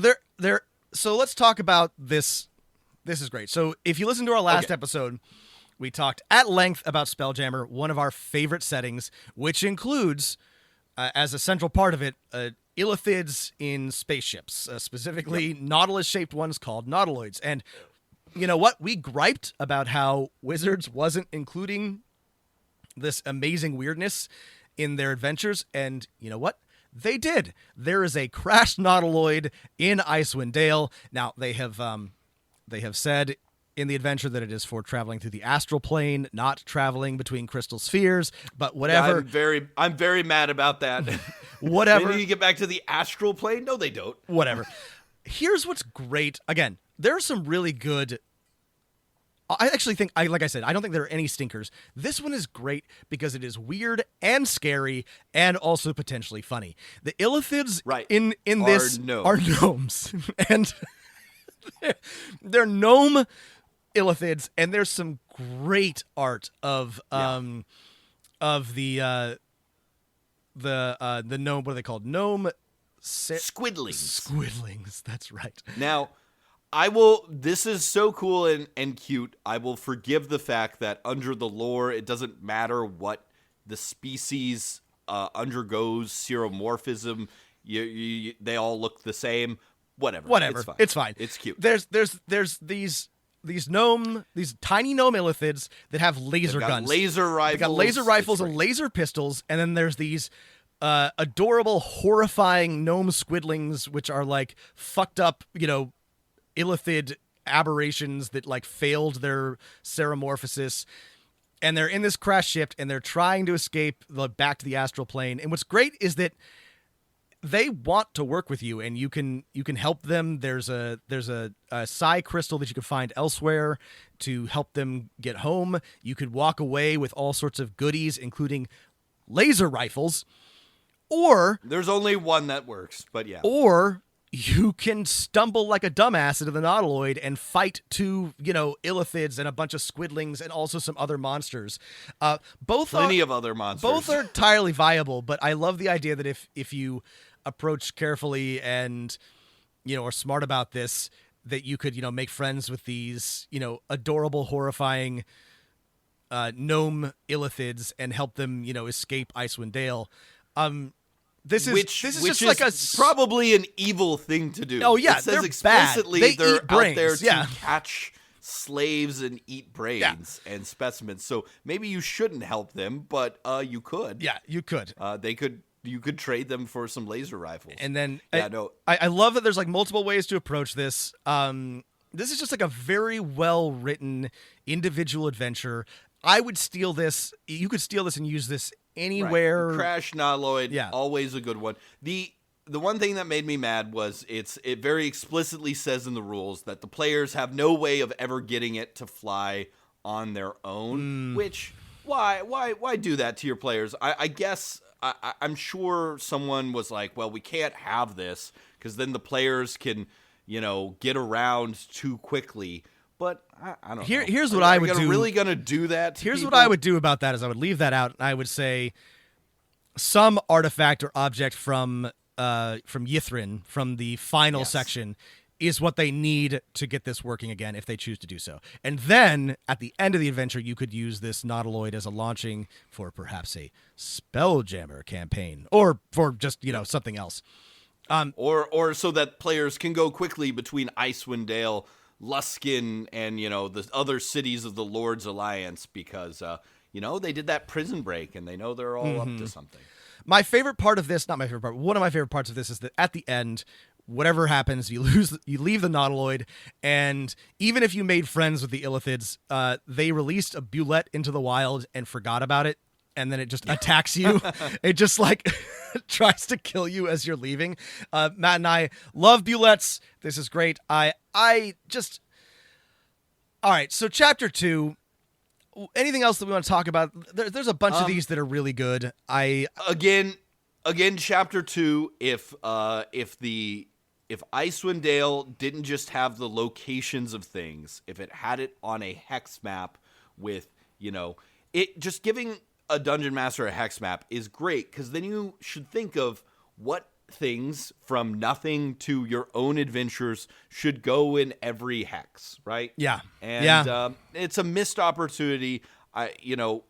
S2: so let's talk about this. This is great. So if you listen to our last episode, we talked at length about Spelljammer, one of our favorite settings, which includes, as a central part of it, illithids in spaceships, specifically Nautilus-shaped ones called Nautiloids. And you know what? We griped about how Wizards wasn't including this amazing weirdness in their adventures, and you know what? They did. There is a crashed Nautiloid in Icewind Dale. Now, they have said in the adventure that it is for traveling through the astral plane, not traveling between crystal spheres, but whatever.
S3: Yeah, I'm very mad about that.
S2: Whatever.
S3: They need to get back to the astral plane? No, they don't.
S2: Whatever. Here's what's great. Again, there are some really good. I actually think, like I said, I don't think there are any stinkers. This one is great because it is weird and scary and also potentially funny. The Illithids in this are gnomes. And they're gnome Illithids, and there's some great art of the gnome. What are they called? Gnome Squidlings. That's right.
S3: Now, this is so cool and cute. I will forgive the fact that under the lore, it doesn't matter what the species undergoes seromorphism. They all look the same. Whatever.
S2: It's fine.
S3: It's cute.
S2: There's these tiny gnome Illithids that have laser guns.
S3: Laser rifles.
S2: They got laser rifles and laser pistols, and then there's these adorable, horrifying gnome squidlings, which are like fucked up, Illithid aberrations that like failed their seromorphosis. And they're in this crash ship, and they're trying to escape back to the astral plane. And what's great is that they want to work with you, and you can help them. There's a psi crystal that you can find elsewhere to help them get home. You could walk away with all sorts of goodies, including laser rifles, or
S3: there's only one that works, but yeah.
S2: Or you can stumble like a dumbass into the Nautiloid and fight two, Illithids and a bunch of squidlings and also some other monsters.
S3: Plenty of other monsters.
S2: Both are entirely viable, but I love the idea that if you approach carefully and, are smart about this, that you could, make friends with these, adorable, horrifying gnome Illithids and help them, escape Icewind Dale. This is just like
S3: probably an evil thing to do.
S2: Oh yeah,
S3: it says
S2: they're
S3: explicitly
S2: bad.
S3: They're
S2: eat brains.
S3: out there to
S2: yeah.
S3: catch slaves and eat brains and specimens. So maybe you shouldn't help them, but you could.
S2: Yeah, you could.
S3: You could trade them for some laser rifles.
S2: And then
S3: I
S2: I love that there's like multiple ways to approach this. This is just like a very well written individual adventure. I would steal this. You could steal this and use this anywhere.
S3: Right. Crash Nautiloid, always a good one. The one thing that made me mad was it very explicitly says in the rules that the players have no way of ever getting it to fly on their own. Which why do that to your players? I guess I'm sure someone was like, well, we can't have this because then the players can get around too quickly. But I don't know.
S2: Here's what I would do.
S3: Really going to do that to
S2: Here's
S3: people?
S2: what I would do about that is I would leave that out, and I would say some artifact or object from Yithrin, from the final section, is what they need to get this working again if they choose to do so. And then, at the end of the adventure, you could use this Nautiloid as a launching for perhaps a Spelljammer campaign, or for just, something else.
S3: Or so that players can go quickly between Icewind Dale, Luskin, and the other cities of the Lord's Alliance because they did that prison break and they know they're all up to something.
S2: My favorite part of this, not my favorite part, one of my favorite parts of this is that at the end, whatever happens, you leave the Nautiloid, and even if you made friends with the Illithids, they released a Bulette into the wild and forgot about it, and then it just attacks you. It just like tries to kill you as you're leaving. Matt and I love Bulettes. This is great. I just... All right, so Chapter 2... Anything else that we want to talk about? There's a bunch of these that are really good.
S3: Again, Chapter 2. If Icewind Dale didn't just have the locations of things, if it had it on a hex map with it just giving a dungeon master a hex map is great because then you should think of what things from nothing to your own adventures should go in every hex, right?
S2: Yeah.
S3: And it's a missed opportunity.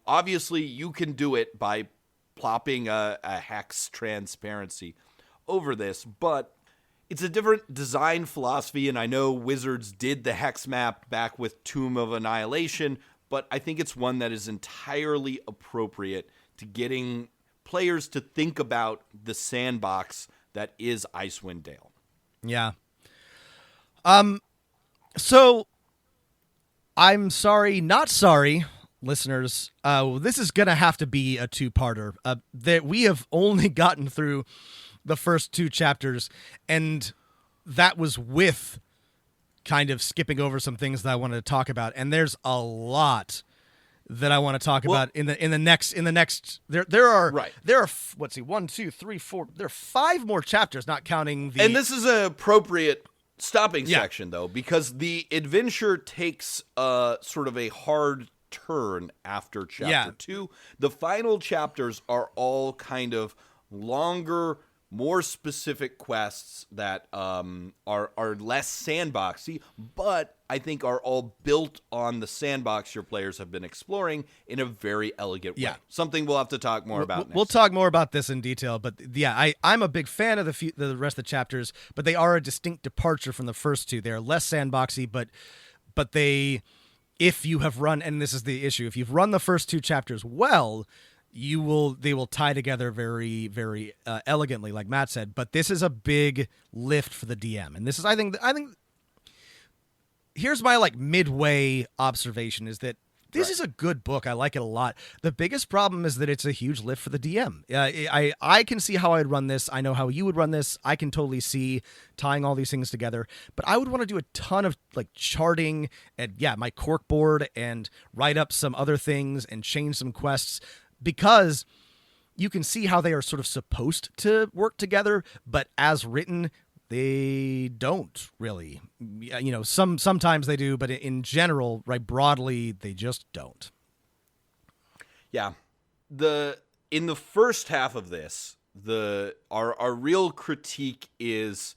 S3: Obviously you can do it by plopping a hex transparency over this, but it's a different design philosophy, and I know Wizards did the hex map back with Tomb of Annihilation, but I think it's one that is entirely appropriate to getting players to think about the sandbox that is Icewind Dale.
S2: Yeah. So I'm sorry, not sorry, listeners. This is going to have to be a two-parter. That we have only gotten through the first 2 chapters, and that was with kind of skipping over some things that I wanted to talk about. And there's a lot that I want to talk about in the next. There are let's see, 1, 2, 3, 4. There are 5 more chapters, not counting the.
S3: And this is an appropriate stopping section, though, because the adventure takes sort of a hard turn after chapter 2. The final chapters are all kind of longer, more specific quests that are less sandboxy, but I think are all built on the sandbox your players have been exploring in a very elegant way. Something we'll have to talk more about next.
S2: We'll talk more about this in detail, but I'm a big fan of the rest of the chapters, but they are a distinct departure from the first 2. They are less sandboxy, but they, if you have run, and this is the issue, if you've run the first 2 chapters well, they will tie together very, very elegantly, like Matt said. But this is a big lift for the DM, and this is I think here's my like midway observation is that this is a good book. I like it a lot. The biggest problem is that it's a huge lift for the DM. I can see how I'd run this. I know how you would run this. I can totally see tying all these things together. But I would want to do a ton of like charting and my cork board and write up some other things and change some quests, because you can see how they are sort of supposed to work together, but as written, they don't really. Sometimes they do, but in general, right, broadly, they just don't.
S3: Yeah. In the first half of this, our real critique is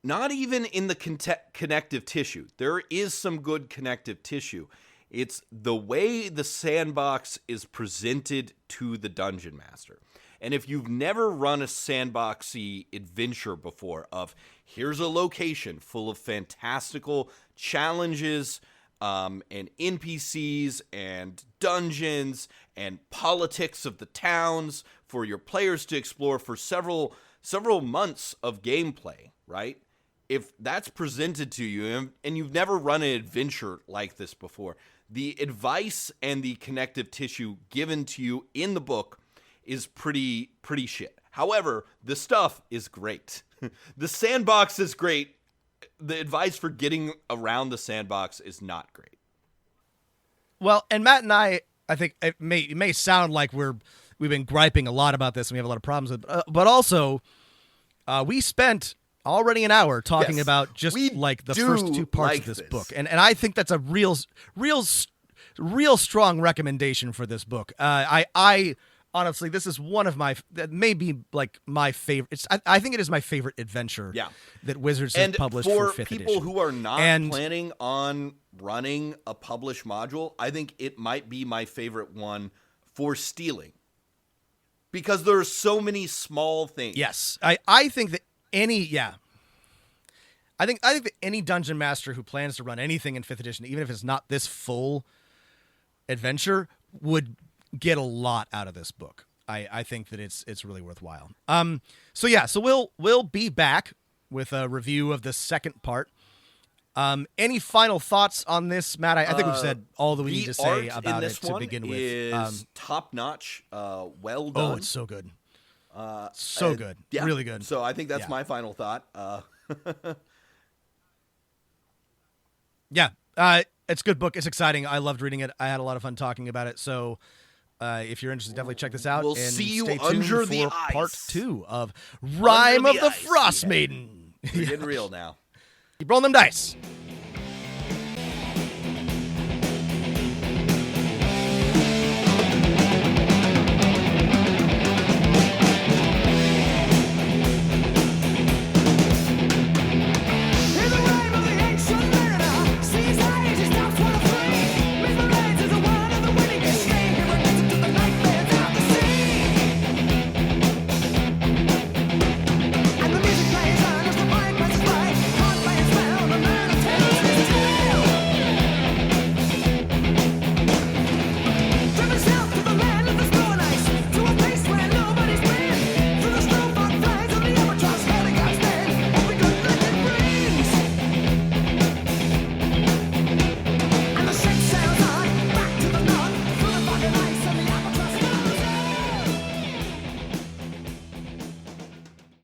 S3: not even in the connective tissue. There is some good connective tissue. It's the way the sandbox is presented to the Dungeon Master. And if you've never run a sandboxy adventure before of here's a location full of fantastical challenges and NPCs and dungeons and politics of the towns for your players to explore for several months of gameplay, right? If that's presented to you and you've never run an adventure like this before, the advice and the connective tissue given to you in the book is pretty shit. However, the stuff is great. The sandbox is great. The advice for getting around the sandbox is not great.
S2: Well, and Matt and I think it may sound like we've been griping a lot about this and we have a lot of problems with it, but also we spent already an hour talking about just like the first 2 parts of this book. And I think that's a real strong recommendation for this book. I honestly, this is one of maybe like my favorite. I think it is my favorite adventure that Wizards has published for 5th edition.
S3: And for people who are not planning on running a published module, I think it might be my favorite one for stealing. Because there are so many small things.
S2: Yes. I think that I think that any dungeon master who plans to run anything in 5th edition, even if it's not this full adventure, would get a lot out of this book. I think that it's really worthwhile. So we'll be back with a review of the second part. Any final thoughts on this, Matt? I think we've said all that we need to say about it to begin with.
S3: Is top notch. Well done.
S2: Oh, it's so good. Good.
S3: Yeah.
S2: Really good.
S3: So I think that's my final thought.
S2: It's a good book. It's exciting. I loved reading it. I had a lot of fun talking about it. So if you're interested, definitely check this out.
S3: We'll
S2: and
S3: see you
S2: stay tuned
S3: under
S2: for
S3: the ice.
S2: part 2 of Rime of the Frostmaiden.
S3: We're getting real now.
S2: Keep rolling them dice.